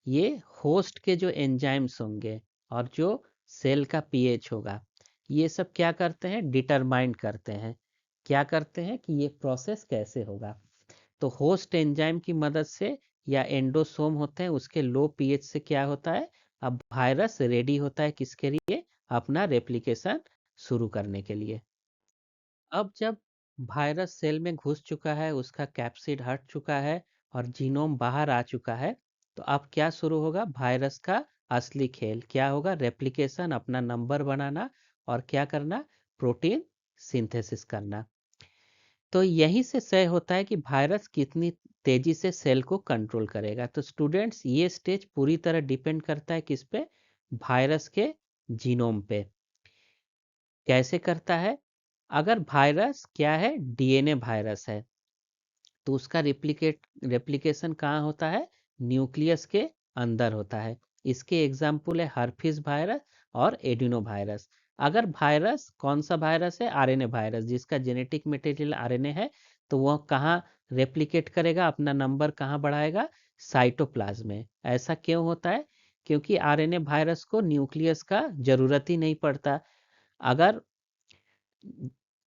Speaker 1: ये होस्ट के जो एंजाइम्स होंगे और जो सेल का पीएच होगा, ये सब क्या करते हैं, डिटरमाइन करते हैं, क्या करते हैं कि ये प्रोसेस कैसे होगा। तो होस्ट एंजाइम की मदद से या एंडोसोम होते हैं उसके लो पीएच से क्या होता है, अब वायरस रेडी होता है किसके लिए, अपना रेप्लिकेशन शुरू करने के लिए। अब जब वायरस सेल में घुस चुका है, उसका कैप्सिड हट चुका है और जीनोम बाहर आ चुका है, तो अब क्या शुरू होगा, वायरस का असली खेल क्या होगा, रेप्लिकेशन, अपना नंबर बनाना और क्या करना, प्रोटीन सिंथेसिस करना। तो यहीं से तय होता है कि वायरस कितनी तेजी से सेल को कंट्रोल करेगा। तो स्टूडेंट्स, ये स्टेज पूरी तरह डिपेंड करता है किस पे, वायरस के जीनोम पे। कैसे करता है, अगर वायरस क्या है, डीएनए वायरस है, तो उसका रेप्लिकेशन कहाँ होता है, न्यूक्लियस के अंदर होता है। इसके एग्जाम्पल है हर्पीज वायरस और एडिनो वायरस। अगर वायरस कौन सा वायरस है, आरएनए वायरस, जिसका जेनेटिक मटेरियल आरएनए है, तो वह कहाँ रेप्लिकेट करेगा, अपना नंबर कहाँ बढ़ाएगा, साइटोप्लाज्म में। ऐसा क्यों होता है, क्योंकि आरएनए वायरस को न्यूक्लियस का जरूरत ही नहीं पड़ता। अगर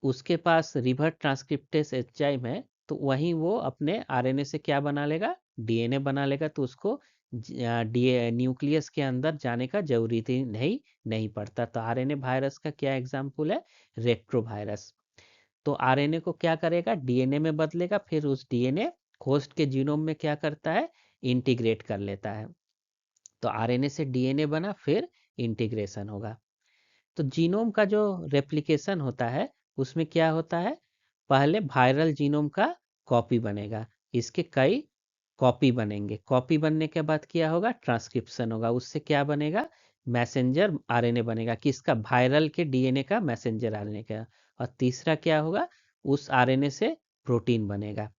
Speaker 1: उसके पास रिवर्स ट्रांसक्रिप्टेस एंजाइम है, तो वहीं वो अपने आरएनए से क्या बना लेगा, डीएनए बना लेगा, तो उसको न्यूक्लियस के अंदर जाने का जरूरत ही नहीं पड़ता। तो आरएनए वायरस का क्या एग्जाम्पल है, रेट्रोवायरस। तो आरएनए को क्या करेगा, डीएनए में बदलेगा, फिर उस डीएनए होस्ट के जीनोम में क्या करता है, इंटीग्रेट कर लेता है। तो आरएनए से डीएनए बना, फिर इंटीग्रेशन होगा। तो जीनोम का जो रेप्लिकेशन होता है उसमें क्या होता है, पहले वायरल जीनोम का कॉपी बनेगा, इसके कई कॉपी बनेंगे, कॉपी बनने के बाद क्या होगा, ट्रांसक्रिप्शन होगा, उससे क्या बनेगा, मैसेंजर आरएनए बनेगा, किसका, वायरल के डीएनए का मैसेंजर आरएनए का। और तीसरा क्या होगा, उस आरएनए से प्रोटीन बनेगा।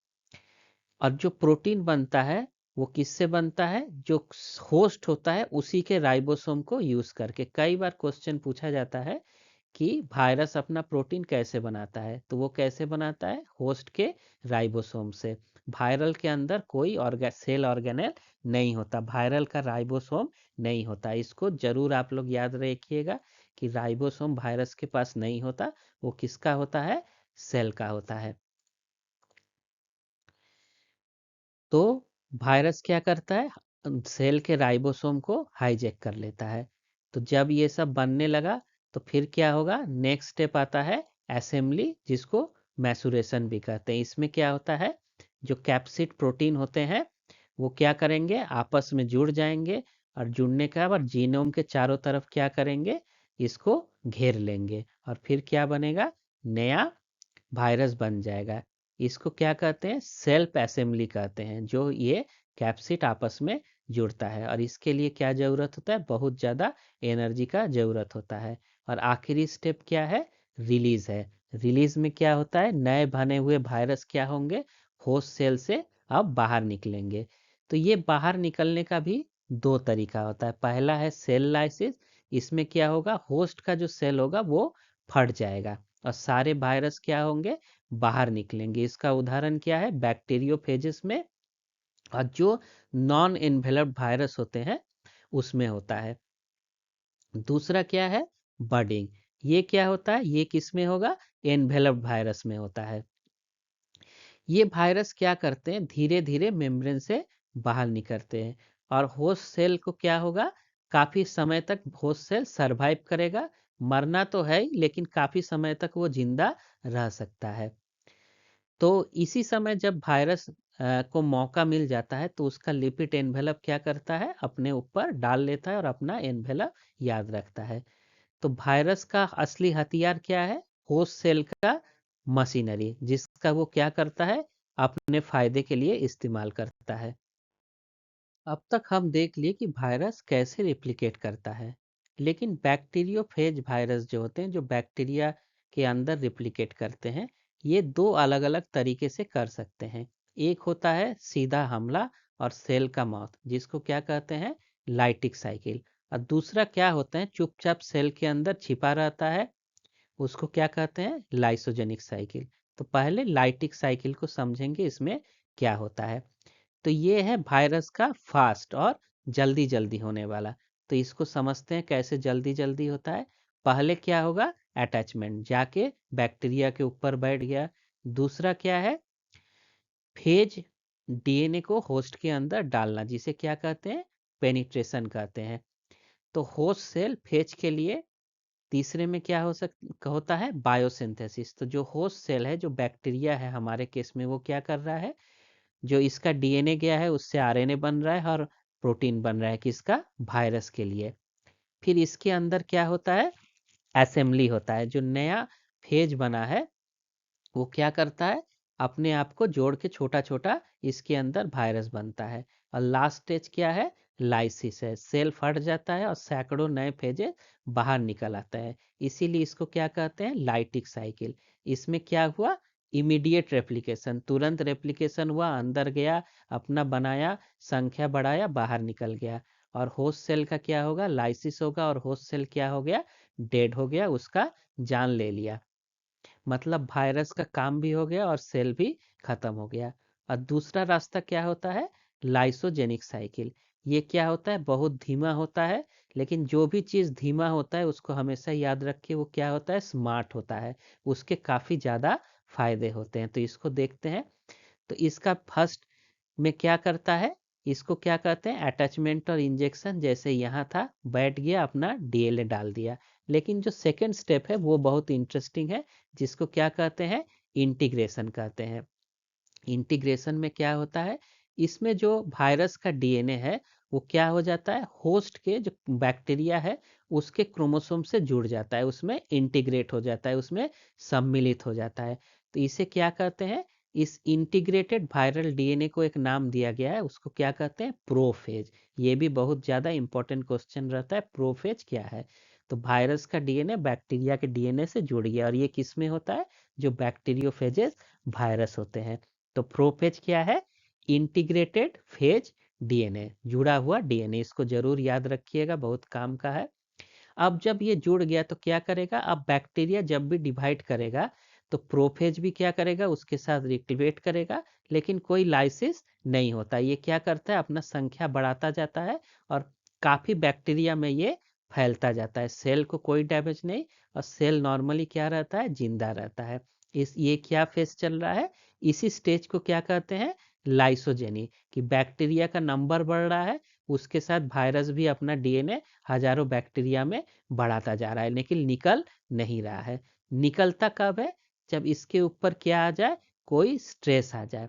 Speaker 1: और जो प्रोटीन बनता है वो किससे बनता है, जो होस्ट होता है उसी के राइबोसोम को यूज करके। कई बार क्वेश्चन पूछा जाता है कि वायरस अपना प्रोटीन कैसे बनाता है, तो वो कैसे बनाता है, होस्ट के राइबोसोम से। वायरल के अंदर कोई सेल ऑर्गेनेल नहीं होता, वायरल का राइबोसोम नहीं होता। इसको जरूर आप लोग याद रखिएगा कि राइबोसोम वायरस के पास नहीं होता, वो किसका होता है, सेल का होता है। तो वायरस क्या करता है, सेल के राइबोसोम को हाईजैक कर लेता है। तो जब ये सब बनने लगा तो फिर क्या होगा, नेक्स्ट स्टेप आता है असेंबली, जिसको मैसुरेशन भी कहते हैं। इसमें क्या होता है, जो कैप्सिड प्रोटीन होते हैं वो क्या करेंगे, आपस में जुड़ जाएंगे, और जुड़ने के बाद जीनोम के चारों तरफ क्या करेंगे, इसको घेर लेंगे, और फिर क्या बनेगा, नया वायरस बन जाएगा। इसको क्या कहते हैं, सेल्फ असेंबली कहते हैं, जो ये कैप्सिड आपस में जुड़ता है। और इसके लिए क्या जरूरत होता है, बहुत ज़्यादा एनर्जी का जरूरत होता है। और आखिरी स्टेप क्या है, रिलीज है। रिलीज में क्या होता है, नए बने हुए वायरस क्या होंगे, होस्ट सेल से अब बाहर निकलेंगे। तो ये बाहर निकलने का भी दो तरीका होता है। पहला है सेल लाइसिस, इसमें क्या होगा, होस्ट का जो सेल होगा वो फट जाएगा और सारे वायरस क्या होंगे, बाहर निकलेंगे। इसका उदाहरण क्या है, बैक्टीरियोफेजिस में, और जो नॉन एन्वेलप्ड वायरस होते हैं उसमें होता है। दूसरा क्या है, बडिंग। ये क्या होता है, ये किस में होगा, एन्वेलप्ड वायरस में होता है। ये वायरस क्या करते हैं, धीरे धीरे मेम्ब्रेन से बाहर निकलते हैं, और होस्ट सेल को क्या होगा, काफी समय तक होस्ट सेल सरवाइव करेगा। मरना तो है ही, लेकिन काफी समय तक वो जिंदा रह सकता है। तो इसी समय जब वायरस को मौका मिल जाता है तो उसका लिपिड एनवेलप क्या करता है, अपने ऊपर डाल लेता है और अपना एनवेलप याद रखता है। तो वायरस का असली हथियार क्या है, होस्ट सेल का मशीनरी, जिसका वो क्या करता है, अपने फायदे के लिए इस्तेमाल करता है। अब तक हम देख लिए कि वायरस कैसे रेप्लिकेट करता है, लेकिन बैक्टीरियोफेज वायरस जो होते हैं, जो बैक्टीरिया के अंदर रेप्लिकेट करते हैं, ये दो अलग अलग तरीके से कर सकते हैं। एक होता है सीधा हमला और सेल का मौत, जिसको क्या कहते हैं, लाइटिक साइकिल। और दूसरा क्या होता है, चुपचाप सेल के अंदर छिपा रहता है, उसको क्या कहते हैं, लाइसोजेनिक साइकिल। तो पहले लाइटिक साइकिल को समझेंगे, इसमें क्या होता है। तो ये है वायरस का फास्ट और जल्दी जल्दी होने वाला। तो इसको समझते हैं कैसे जल्दी जल्दी होता है। पहले क्या होगा, अटैचमेंट, जाके बैक्टीरिया के ऊपर बैठ गया। दूसरा क्या है, फेज, डीएनए को होस्ट के अंदर डालना, जिसे क्या कहते हैं, पेनिट्रेशन कहते हैं। तो होस्ट सेल फेज के लिए, तीसरे में क्या होता है, बायोसिंथेसिस। तो जो होस्ट सेल है, जो बैक्टीरिया है हमारे केस में, वो क्या कर रहा है, जो इसका डीएनए गया है उससे आरएनए बन रहा है और प्रोटीन बन रहा है, किसका, वायरस के लिए। फिर इसके अंदर क्या होता है, असेंबली होता है। जो नया फेज बना है वो क्या करता है, अपने आप को जोड़ के छोटा छोटा इसके अंदर वायरस बनता है। और लास्ट स्टेज क्या है, लाइसिस है, सेल फट जाता है और सैकड़ों नए फेजेस बाहर निकल आता है। इसीलिए इसको क्या कहते हैं, लाइटिक साइकिल। इसमें क्या हुआ, इमीडिएट रेप्लिकेशन, तुरंत रेप्लिकेशन हुआ, अंदर गया, अपना बनाया, संख्या बढ़ाया, बाहर निकल गया। और होस्ट सेल का क्या होगा, लाइसिस होगा, और होस्ट सेल क्या हो गया, डेड हो गया, उसका जान ले लिया। मतलब वायरस का काम भी हो गया और सेल भी खत्म हो गया। और दूसरा रास्ता क्या होता है, लाइसोजेनिक साइकिल। ये क्या होता है, बहुत धीमा होता है, लेकिन जो भी चीज़ धीमा होता है उसको हमेशा याद रखिए, वो क्या होता है, स्मार्ट होता है, उसके काफ़ी ज़्यादा फायदे होते हैं। तो इसको देखते हैं। तो इसका फर्स्ट में क्या करता है, इसको क्या कहते हैं, अटैचमेंट और इंजेक्शन। जैसे यहाँ था, बैठ गया, अपना डीएनए डाल दिया। लेकिन जो सेकेंड स्टेप है वो बहुत इंटरेस्टिंग है, जिसको क्या कहते हैं, इंटीग्रेशन कहते हैं। इंटीग्रेशन में क्या होता है, इसमें जो वायरस का डीएनए है वो क्या हो जाता है, होस्ट के जो बैक्टीरिया है उसके क्रोमोसोम से जुड़ जाता है, उसमें इंटीग्रेट हो जाता है, उसमें सम्मिलित हो जाता है। तो इसे क्या कहते हैं, इस इंटीग्रेटेड वायरल डीएनए को एक नाम दिया गया है, उसको क्या कहते हैं, प्रोफेज। ये भी बहुत ज़्यादा इंपॉर्टेंट क्वेश्चन रहता है, प्रोफेज क्या है। तो वायरस का डीएनए बैक्टीरिया के डीएनए से जुड़ गया, और ये किस में होता है, जो बैक्टीरियोफेजेस वायरस होते हैं। तो प्रोफेज क्या है, इंटीग्रेटेड फेज डीएनए, जुड़ा हुआ डीएनए। इसको जरूर याद रखिएगा, बहुत काम का है। अब जब ये जुड़ गया तो क्या करेगा, अब बैक्टीरिया जब भी डिवाइड करेगा तो प्रोफेज भी क्या करेगा, उसके साथ रिएक्टिवेट करेगा, लेकिन कोई लाइसिस नहीं होता। ये क्या करता है, अपना संख्या बढ़ाता जाता है और काफी बैक्टीरिया में ये फैलता जाता है। सेल को कोई डैमेज नहीं, और सेल नॉर्मली क्या रहता है, जिंदा रहता है। ये क्या फेज चल रहा है, इसी स्टेज को क्या कहते हैं, लाइसोजेनी, कि बैक्टीरिया का नंबर बढ़ रहा है, उसके साथ वायरस भी अपना डीएनए हजारों बैक्टीरिया में बढ़ाता जा रहा है, लेकिन निकल नहीं रहा है। निकलता कब है? जब इसके ऊपर क्या आ जाए, कोई स्ट्रेस आ जाए।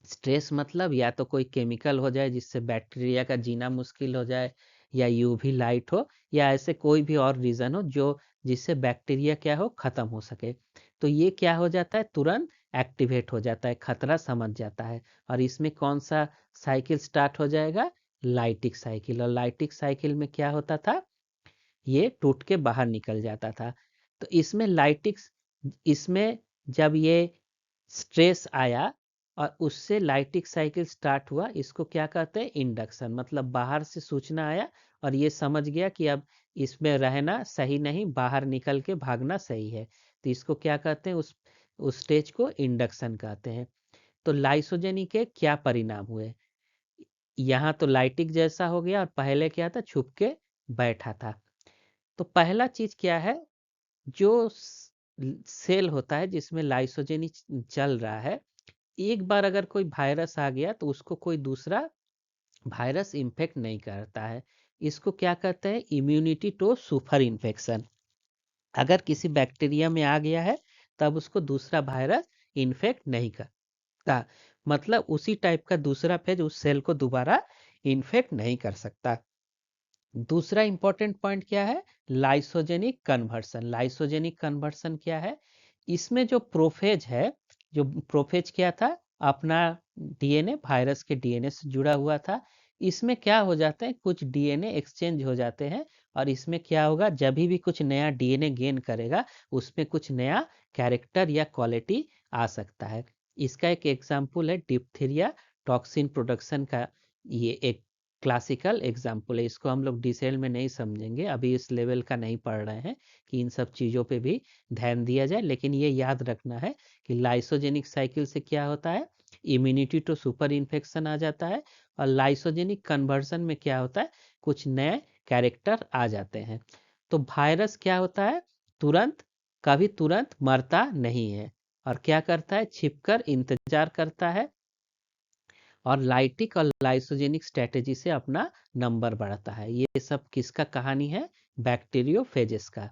Speaker 1: स्ट्रेस मतलब या तो कोई केमिकल हो जाए जिससे बैक्टीरिया का जीना मुश्किल हो जाए, या यूवी लाइट हो, या ऐसे कोई भी और रीज़न हो जो जिससे बैक्टीरिया क्या हो, ख़त्म हो सके। तो ये क्या हो जाता है, तुरंत एक्टिवेट हो जाता है, खतरा समझ जाता है। और इसमें कौन सा साइकिल स्टार्ट हो जाएगा, लाइटिक साइकिल। और लाइटिक साइकिल में क्या होता था, ये टूट के बाहर निकल जाता था। तो इसमें लाइटिक्स, इसमें जब ये स्ट्रेस आया और उससे लाइटिक साइकिल स्टार्ट हुआ, इसको क्या कहते हैं, इंडक्शन। मतलब बाहर से सूचना आया और ये समझ गया कि अब इसमें रहना सही नहीं, बाहर निकल के भागना सही है। तो इसको क्या कहते हैं, उस स्टेज को इंडक्शन कहते हैं। तो लाइसोजेनी के क्या परिणाम हुए, यहाँ तो लाइटिक जैसा हो गया और पहले क्या था, छुप के बैठा था। तो पहला चीज क्या है, जो सेल होता है जिसमें लाइसोजेनी चल रहा है, एक बार अगर कोई वायरस आ गया तो उसको कोई दूसरा वायरस इन्फेक्ट नहीं करता है। इसको क्या कहते हैं, इम्यूनिटी टू सुपर इन्फेक्शन। अगर किसी बैक्टीरिया में आ गया है तब उसको दूसरा वायरस इन्फेक्ट नहीं करता, मतलब उसी टाइप का दूसरा फेज उस सेल को दोबारा इन्फेक्ट नहीं कर सकता। दूसरा इंपॉर्टेंट पॉइंट क्या है, लाइसोजेनिक कन्वर्सन। लाइसोजेनिक कन्वर्सन क्या है, इसमें जो प्रोफेज है, जो प्रोफेज क्या था, अपना डीएनए वायरस के डीएनए से जुड़ा हुआ था। इसमें क्या हो जाता है, कुछ डीएनए एक्सचेंज हो जाते हैं और इसमें क्या होगा, जब भी कुछ नया डीएनए गेन करेगा उसमें कुछ नया कैरेक्टर या क्वालिटी आ सकता है। इसका एक एग्जाम्पल है डिप्थीरिया टॉक्सिन प्रोडक्शन का, ये एक क्लासिकल एग्जाम्पल है। इसको हम लोग डिटेल में नहीं समझेंगे, अभी इस लेवल का नहीं पढ़ रहे हैं कि इन सब चीज़ों पे भी ध्यान दिया जाए, लेकिन ये याद रखना है कि लाइसोजेनिक साइकिल से क्या होता है, इम्यूनिटी टू सुपर इन्फेक्शन आ जाता है, और लाइसोजेनिक कन्वर्जन में क्या होता है, कुछ नए कैरेक्टर आ जाते हैं। तो वायरस क्या होता है, तुरंत, कभी तुरंत मरता नहीं है, और क्या करता है, छिपकर इंतजार करता है और लाइटिक और लाइसोजेनिक स्ट्रेटेजी से अपना नंबर बढ़ाता है। ये सब किसका कहानी है, बैक्टीरियोफेजेस का।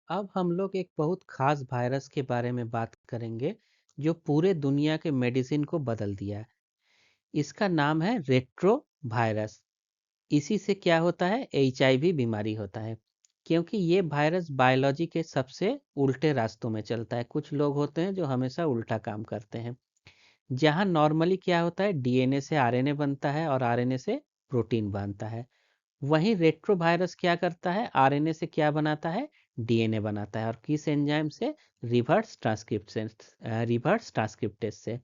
Speaker 1: अब हम लोग एक बहुत खास वायरस के बारे में बात करेंगे जो पूरे दुनिया के मेडिसिन को बदल दिया है। इसका नाम है रेट्रो वायरस। इसी से क्या होता है, एचआईवी बीमारी होता है, क्योंकि ये वायरस बायोलॉजी के सबसे उल्टे रास्तों में चलता है। कुछ लोग होते हैं जो हमेशा उल्टा काम करते हैं। जहाँ नॉर्मली क्या होता है, डीएनए से आरएनए बनता है और आरएनए से प्रोटीन बनता है, वहीं रेट्रोवायरस क्या करता है, आरएनए से क्या बनाता है, डीएनए बनाता है। और किस एंजाइम से, रिवर्स ट्रांसक्रिप्शन, रिवर्स ट्रांसक्रिप्टेज से।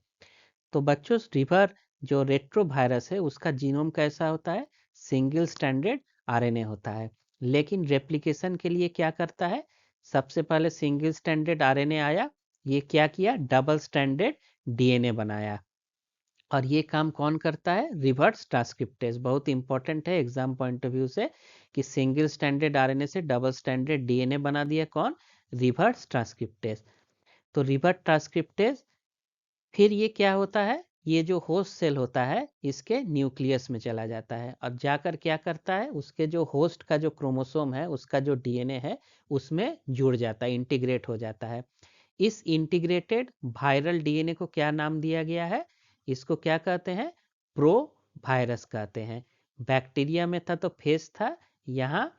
Speaker 1: तो बच्चों, रिवर जो रेट्रोवायरस है उसका जीनोम कैसा होता है, सिंगल स्टैंडर्ड आरएनए होता है, लेकिन रेप्लिकेशन के लिए क्या करता है, सबसे पहले सिंगल स्टैंडर्ड आरएनए आया, ये क्या किया, डबल स्टैंडर्ड डीएनए बनाया। और ये काम कौन करता है, रिवर्स ट्रांसक्रिप्टेज। बहुत इंपॉर्टेंट है एग्जाम पॉइंट ऑफ व्यू से, कि सिंगल स्टैंडर्ड आरएनए से डबल स्टैंडर्ड डीएनए बना दिया कौन, रिवर्स ट्रांसक्रिप्टेज। तो रिवर्स ट्रांसक्रिप्टेज, फिर ये क्या होता है, ये जो होस्ट सेल होता है इसके न्यूक्लियस में चला जाता है और जाकर क्या करता है, उसके जो होस्ट का जो क्रोमोसोम है, उसका जो डीएनए है उसमें जुड़ जाता है, इंटीग्रेट हो जाता है। इस इंटीग्रेटेड वायरल डीएनए को क्या नाम दिया गया है, इसको क्या कहते हैं, प्रो वायरस कहते हैं। बैक्टीरिया में था तो फेस था, यहाँ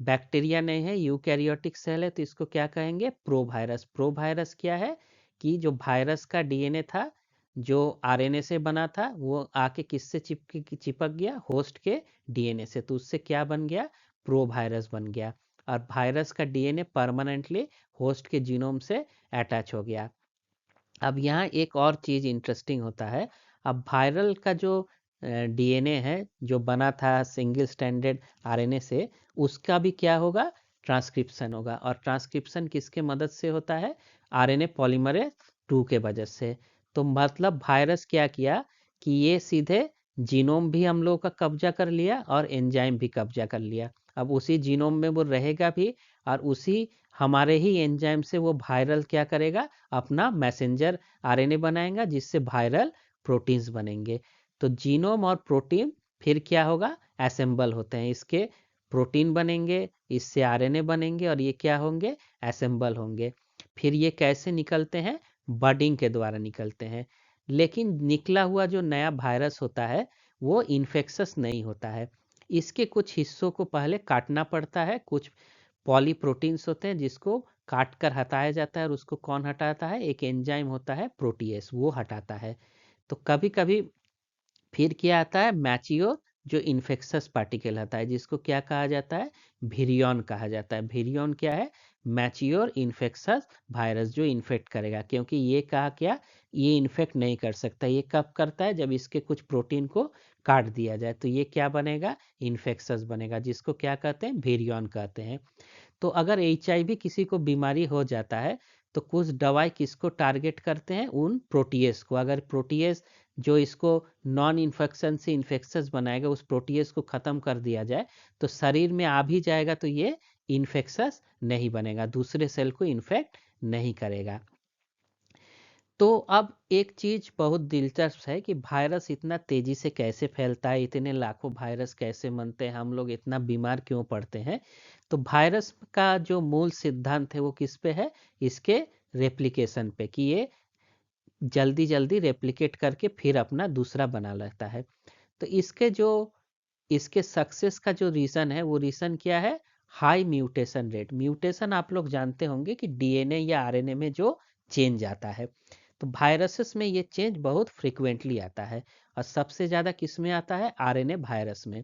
Speaker 1: बैक्टीरिया नहीं है, यूकैरियोटिक सेल है, तो इसको क्या कहेंगे, प्रो वायरस। प्रो वायरस क्या है, कि जो वायरस का डीएनए था जो आरएनए से बना था, वो आके किससे चिपक गया, होस्ट के डीएनए से, तो उससे क्या बन गया, प्रो वायरस बन गया। और वायरस का डीएनए परमानेंटली होस्ट के जीनोम से अटैच हो गया। अब यहाँ एक और चीज़ इंटरेस्टिंग होता है, अब वायरल का जो डीएनए है जो बना था सिंगल स्टैंडर्ड आरएनए से, उसका भी क्या होगा, ट्रांसक्रिप्शन होगा। और ट्रांसक्रिप्शन किसके मदद से होता है, आरएनए पॉलीमरेज 2 के वजह से। तो मतलब वायरस क्या किया, कि ये सीधे जीनोम भी हम लोग का कब्जा कर लिया और एंजाइम भी कब्जा कर लिया। अब उसी जीनोम में वो रहेगा भी, और उसी हमारे ही एंजाइम से वो वायरल क्या करेगा, अपना मैसेंजर आरएनए बनाएगा जिससे वायरल प्रोटीन्स बनेंगे। तो जीनोम और प्रोटीन फिर क्या होगा, असेंबल होते हैं, इसके प्रोटीन बनेंगे, इससे आरएनए बनेंगे और ये क्या होंगे, असेंबल होंगे। फिर ये कैसे निकलते हैं, बडिंग के द्वारा निकलते हैं। लेकिन निकला हुआ जो नया वायरस होता है वो इन्फेक्शस नहीं होता है, इसके कुछ हिस्सों को पहले काटना पड़ता है। कुछ पॉलीप्रोटीन्स होते हैं जिसको काट कर हटाया जाता है, और उसको कौन हटाता है, एक एंजाइम होता है प्रोटीएस, वो हटाता है। तो कभी कभी फिर क्या आता है, मैच्योर जो इन्फेक्शस पार्टिकल आता है, जिसको क्या कहा जाता है, विरियन कहा जाता है। विरियन क्या है, मैच्योर इन्फेक्शस वायरस, जो इन्फेक्ट करेगा। क्योंकि ये कहा क्या, ये इन्फेक्ट नहीं कर सकता, ये कब करता है, जब इसके कुछ प्रोटीन को काट दिया जाए, तो ये क्या बनेगा, इन्फेक्शस बनेगा, जिसको क्या कहते हैं, विरियन कहते हैं। तो अगर HIV किसी को बीमारी हो जाता है तो कुछ दवाई किसको टारगेट करते हैं, उन प्रोटीएस को। अगर प्रोटीएस जो इसको नॉन इन्फेक्शन से इन्फेक्शस बनाएगा, उस प्रोटीएस को ख़त्म कर दिया जाए तो शरीर में आ भी जाएगा, तो ये इन्फेक्शस नहीं बनेगा, दूसरे सेल को इन्फेक्ट नहीं करेगा। तो अब एक चीज बहुत दिलचस्प है कि वायरस इतना तेजी से कैसे फैलता है, इतने लाखों वायरस कैसे बनते हैं, हम लोग इतना बीमार क्यों पड़ते हैं। तो वायरस का जो मूल सिद्धांत है वो किस पे है, इसके रेप्लिकेशन पे, कि ये जल्दी जल्दी रेप्लिकेट करके फिर अपना दूसरा बना लेता है। तो इसके सक्सेस का जो रीज़न है, वो रीज़न क्या है, हाई म्यूटेशन रेट। म्यूटेशन आप लोग जानते होंगे कि DNA या RNA में जो चेंज आता है, तो वायरसेस में ये चेंज बहुत फ्रिक्वेंटली आता है, और सबसे ज़्यादा किस में आता है, RNA वायरस में।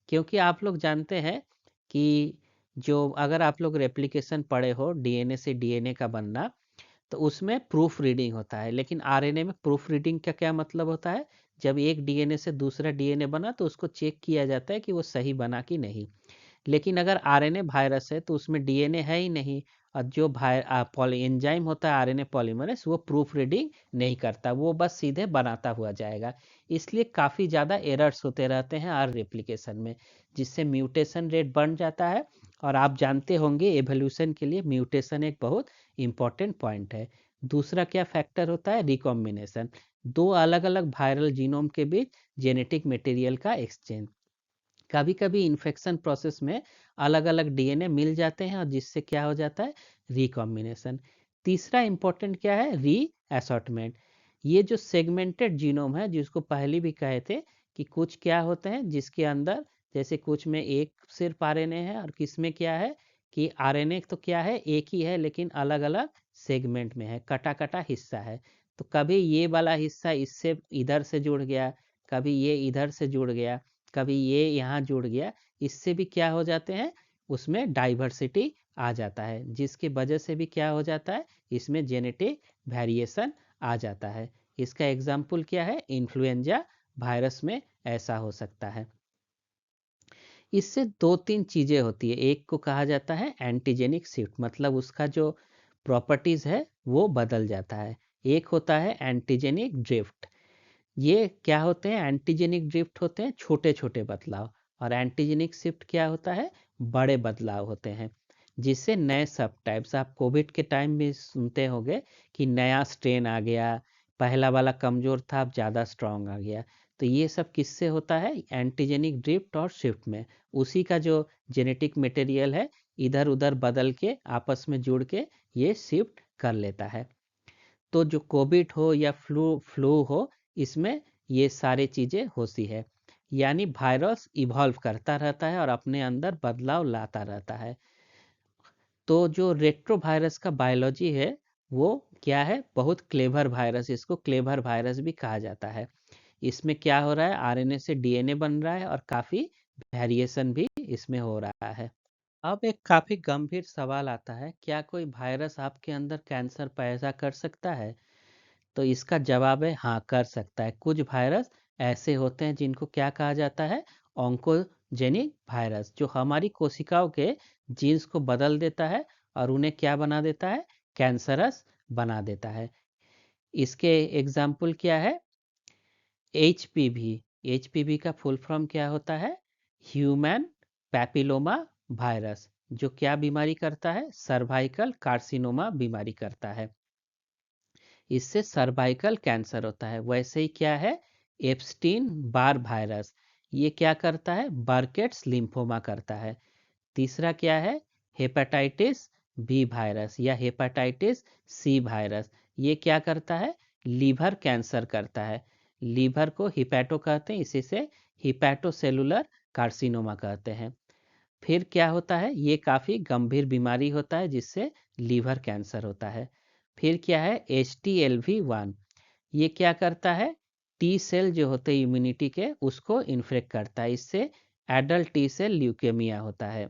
Speaker 1: क्योंकि आप लोग जानते हैं कि जो अगर आप लोग रेप्लिकेशन पढ़े हो, DNA से DNA का बनना, तो उसमें प्रूफ रीडिंग होता है। लेकिन आरएनए में प्रूफ रीडिंग का क्या मतलब होता है, जब एक डीएनए से दूसरा डीएनए बना तो उसको चेक किया जाता है कि वो सही बना कि नहीं। लेकिन अगर आरएनए वायरस है तो उसमें डीएनए है ही नहीं, और जो एंजाइम होता है आरएनए पॉलीमरेज, वो प्रूफ रीडिंग नहीं करता, वो बस सीधे बनाता हुआ जाएगा। इसलिए काफ़ी ज़्यादा एरर्स होते रहते हैं आर रेप्लिकेशन में, जिससे म्यूटेशन रेट बढ़ जाता है। और आप जानते होंगे एवोल्यूशन के लिए म्यूटेशन एक बहुत इंपॉर्टेंट पॉइंट है। दूसरा क्या फैक्टर होता है, रिकॉम्बिनेशन, दो अलग अलग वायरल जीनोम के बीच जेनेटिक मटेरियल का एक्सचेंज। कभी कभी इन्फेक्शन प्रोसेस में अलग अलग डीएनए मिल जाते हैं, और जिससे क्या हो जाता है, रिकॉम्बिनेशन। तीसरा इंपॉर्टेंट क्या है, री असॉर्टमेंट। ये जो सेगमेंटेड जीनोम है, जिसको पहले भी कहे थे कि कुछ क्या होते हैं जिसके अंदर, जैसे कुछ में एक सिर्फ आरएनए है, और किस में क्या है कि आरएनए तो क्या है, एक ही है, लेकिन अलग अलग सेगमेंट में है, कटा कटा हिस्सा है। तो कभी ये वाला हिस्सा इससे इधर से जुड़ गया, कभी ये इधर से जुड़ गया, कभी ये यहाँ जुड़ गया, इससे भी क्या हो जाते हैं, उसमें डाइवर्सिटी आ जाता है, जिसकी वजह से भी क्या हो जाता है, इसमें जेनेटिक वेरिएशन आ जाता है। इसका एग्जाम्पल क्या है, इन्फ्लुएंजा वायरस में ऐसा हो सकता है। इससे दो तीन चीज़ें होती है, एक को कहा जाता है एंटीजेनिक शिफ्ट, मतलब उसका जो प्रॉपर्टीज़ है वो बदल जाता है। एक होता है एंटीजेनिक ड्रिफ्ट। ये क्या होते हैं, एंटीजेनिक ड्रिफ्ट होते हैं छोटे छोटे बदलाव, और एंटीजेनिक शिफ्ट क्या होता है, बड़े बदलाव होते हैं, जिससे नए सब टाइप्स, आप कोविड के टाइम में सुनते होंगे कि नया स्ट्रेन आ गया, पहला वाला कमजोर था अब ज़्यादा स्ट्रांग आ गया। तो ये सब किससे होता है, एंटीजेनिक ड्रिफ्ट और शिफ्ट में। उसी का जो जेनेटिक मटेरियल है इधर उधर बदल के आपस में जुड़ के ये शिफ्ट कर लेता है। तो जो कोविड हो या फ्लू हो, इसमें ये सारी चीज़ें होती है। यानी वायरस इवॉल्व करता रहता है और अपने अंदर बदलाव लाता रहता है। तो जो रेट्रो वायरस का बायोलॉजी है वो क्या है, बहुत क्लेवर वायरस, इसको क्लेवर वायरस भी कहा जाता है। इसमें क्या हो रहा है, आरएनए से डीएनए बन रहा है, और काफ़ी वेरिएशन भी इसमें हो रहा है। अब एक काफ़ी गंभीर सवाल आता है, क्या कोई वायरस आपके अंदर कैंसर पैदा कर सकता है। तो इसका जवाब है हाँ, कर सकता है। कुछ वायरस ऐसे होते हैं जिनको क्या कहा जाता है, ऑन्कोजेनिक वायरस, जो हमारी कोशिकाओं के जीन्स को बदल देता है और उन्हें क्या बना देता है, कैंसरस बना देता है। इसके एग्जाम्पल क्या है, HPV। HPV का फुल फॉर्म क्या होता है, ह्यूमन पैपिलोमा वायरस, जो क्या बीमारी करता है, सर्वाइकल कार्सिनोमा बीमारी करता है, इससे सर्वाइकल कैंसर होता है। वैसे ही क्या है, एप्स्टीन बार वायरस, ये क्या करता है? बर्केट्स लिम्फोमा करता है। तीसरा क्या है? हेपेटाइटिस बी वायरस या हेपेटाइटिस सी वायरस। ये क्या करता है? लीवर कैंसर करता है। लीवर को हिपैटो कहते हैं, इसी से हिपैटोसेलुलर कार्सिनोमा कहते हैं। फिर क्या होता है? ये काफ़ी गंभीर बीमारी होता है जिससे लीवर कैंसर होता है। फिर क्या है? HTLV-1। ये क्या करता है? टी सेल जो होते हैं इम्यूनिटी के, उसको इन्फेक्ट करता है। इससे एडल्ट टी सेल ल्यूकेमिया होता है।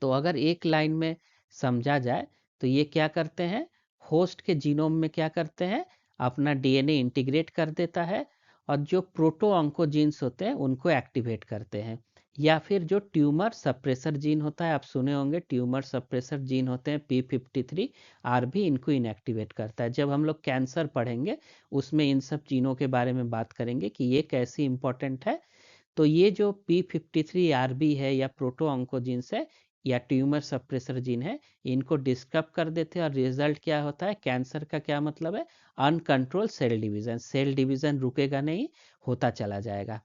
Speaker 1: तो अगर एक लाइन में समझा जाए तो ये क्या करते हैं? होस्ट के जीनोम में क्या करते हैं? अपना डीएनए इंटीग्रेट कर देता है और जो प्रोटो ऑन्कोजीन्स होते हैं उनको एक्टिवेट करते हैं। या फिर जो ट्यूमर सप्रेसर जीन होता है, आप सुने होंगे ट्यूमर सप्रेसर जीन होते हैं P53 आर भी इनको इनएक्टिवेट करता है। जब हम लोग कैंसर पढ़ेंगे उसमें इन सब जीनों के बारे में बात करेंगे कि ये कैसी इंपॉर्टेंट है। तो ये जो P53 आरबी है या प्रोटो ऑन्कोजीन्स है या ट्यूमर सप्रेसर जीन है, इनको डिस्टर्ब कर देते हैं और रिजल्ट क्या होता है? कैंसर का क्या मतलब है? Uncontrol cell division. Cell division रुकेगा नहीं, होता चला जाएगा।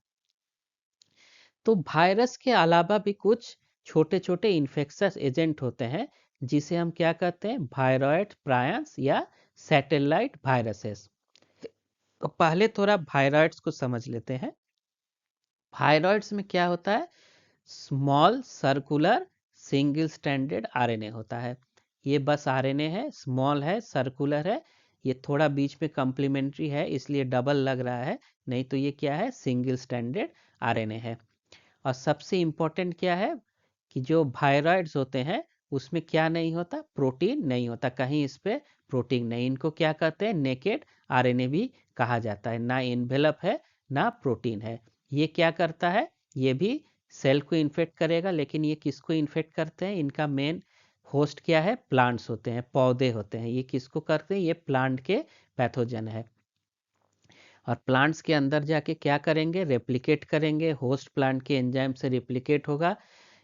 Speaker 1: तो वायरस के अलावा भी कुछ छोटे छोटे इन्फेक्शस एजेंट होते हैं जिसे हम क्या कहते हैं? वायरॉइड प्रायंस या सैटेलाइट वायरसेस। तो पहले थोड़ा वायरॉइड्स को समझ लेते हैं। वायरॉइड्स में क्या होता है? Small circular single standard RNA होता है। ये बस आरएनए है, स्मॉल है, सर्कुलर है। ये थोड़ा बीच में कम्प्लीमेंट्री है इसलिए डबल लग रहा है, नहीं तो ये क्या है? सिंगल स्टैंडर्ड आरएनए है। और सबसे इम्पोर्टेंट क्या है कि जो वायरॉइड्स होते हैं उसमें क्या नहीं होता? प्रोटीन नहीं होता। कहीं इस पे प्रोटीन नहीं। इनको क्या कहते हैं? नेकेड आरएनए भी कहा जाता है। ना इन्वेलप है ना प्रोटीन है। ये क्या करता है? ये भी सेल को इन्फेक्ट करेगा, लेकिन ये किसको इन्फेक्ट करते हैं? इनका मेन होस्ट क्या है? प्लांट्स होते हैं, पौधे होते हैं। ये किसको करते हैं? ये प्लांट के पैथोजन है। और प्लांट्स के अंदर जाके क्या करेंगे? रेप्लिकेट करेंगे। होस्ट प्लांट के एंजाइम से रेप्लिकेट होगा।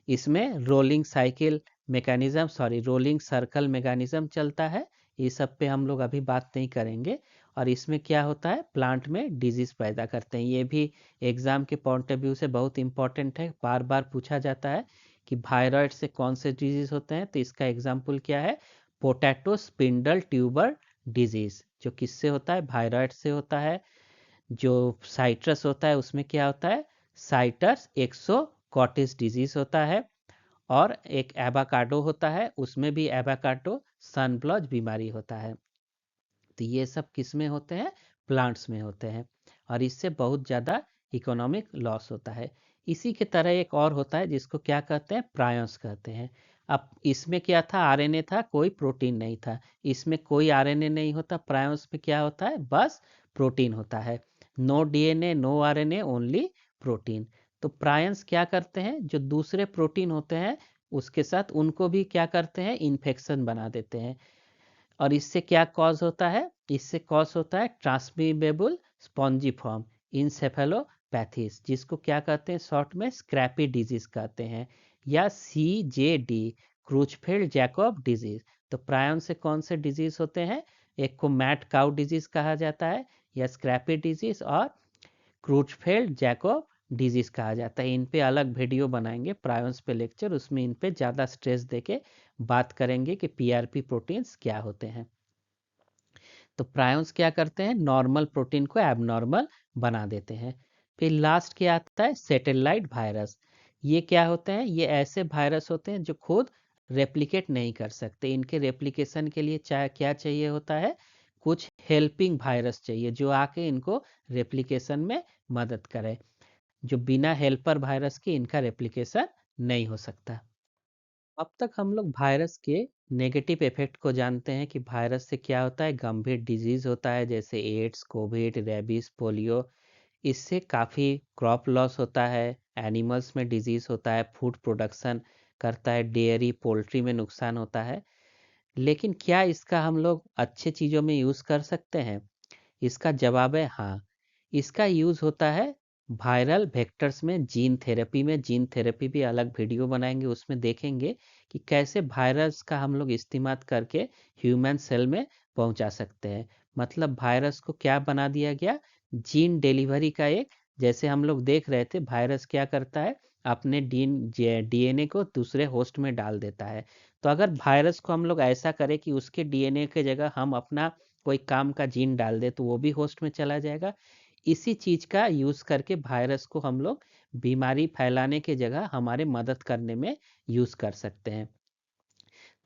Speaker 1: इसमें rolling cycle mechanism, sorry rolling circle mechanism चलता है। ये सब पे हम लोग अभी बात नहीं करेंगे। और इसमें क्या होता है? प्लांट में डिजीज पैदा करते हैं। ये भी एग्जाम के पॉइंट ऑफ व्यू से बहुत इंपॉर्टेंट है, बार बार पूछा जाता है कि वायरॉइड से कौन से डिजीज होते हैं। तो इसका एग्जाम्पल क्या है? पोटैटो स्पिंडल ट्यूबर डिजीज, जो किससे होता है? वायरॉइड से होता है। जो साइट्रस होता है उसमें क्या होता है? साइटर्स एक्सोकॉटिस डिजीज होता है। और एक एवाकाडो होता है, उसमें भी एवाकाडो सनब्लॉट बीमारी होता है। तो ये सब किस में होते हैं? प्लांट्स में होते हैं। और इससे बहुत ज़्यादा इकोनॉमिक लॉस होता है। इसी के तरह एक और होता है जिसको क्या कहते हैं? प्रायंस कहते हैं। अब इसमें क्या था? आरएनए था, कोई प्रोटीन नहीं था। इसमें कोई आरएनए नहीं होता। प्रायंस में क्या होता है? बस प्रोटीन होता है। No DNA no RNA, only protein. तो प्रायंस क्या करते हैं? जो दूसरे प्रोटीन होते हैं उसके साथ उनको भी क्या करते हैं? इन्फेक्शन बना देते हैं। और इससे क्या कॉज होता है? इससे कॉज होता है ट्रांसमिटेबल स्पॉन्जीफॉर्म इंसेफेलोपैथीज, जिसको क्या कहते हैं? शॉर्ट में स्क्रैपी डिजीज कहते हैं, या CJD क्रूचफेल्ड जैकब डिजीज। तो प्रायन से कौन से डिजीज होते हैं? एक को मैट काउ डिजीज कहा जाता है या स्क्रैपी डिजीज, और क्रूचफेल्ड जैकब डिजीज कहा जाता है। इन पे अलग वीडियो बनाएंगे प्रायंस पे लेक्चर, उसमें इन पे ज़्यादा स्ट्रेस देके बात करेंगे कि PRP प्रोटीन्स क्या होते हैं। तो प्रायंस क्या करते हैं? नॉर्मल प्रोटीन को एबनॉर्मल बना देते हैं। फिर लास्ट क्या आता है? Satellite virus. ये क्या होते हैं? ये ऐसे वायरस होते हैं जो खुद रेप्लिकेट नहीं कर सकते। इनके रेप्लिकेशन के लिए चाहे क्या चाहिए होता है? कुछ हेल्पिंग वायरस चाहिए जो आके इनको रेप्लिकेशन में मदद करे। जो बिना हेल्पर वायरस के इनका रेप्लिकेशन नहीं हो सकता। अब तक हम लोग वायरस के नेगेटिव इफेक्ट को जानते हैं कि वायरस से क्या होता है? गंभीर डिजीज होता है जैसे एड्स, कोविड, रेबीज, पोलियो। इससे काफ़ी क्रॉप लॉस होता है, एनिमल्स में डिजीज होता है, फूड प्रोडक्शन करता है, डेयरी पोल्ट्री में नुकसान होता है। लेकिन क्या इसका हम लोग अच्छे चीज़ों में यूज़ कर सकते हैं? इसका जवाब है हाँ। इसका यूज़ होता है वायरल वेक्टर्स में, जीन थेरेपी में। जीन थेरेपी भी अलग वीडियो बनाएंगे, उसमें देखेंगे कि कैसे वायरस का हम लोग इस्तेमाल करके ह्यूमन सेल में पहुंचा सकते हैं। मतलब वायरस को क्या बना दिया गया? जीन डिलीवरी का एक जैसे हम लोग देख रहे थे वायरस क्या करता है, अपने डीएनए को दूसरे होस्ट में डाल देता है। तो अगर वायरस को हम लोग ऐसा करें कि उसके डीएनए के जगह हम अपना कोई काम का जीन डाल दे तो वो भी होस्ट में चला जाएगा। इसी चीज का यूज करके वायरस को हम लोग बीमारी फैलाने के जगह हमारे मदद करने में यूज कर सकते हैं।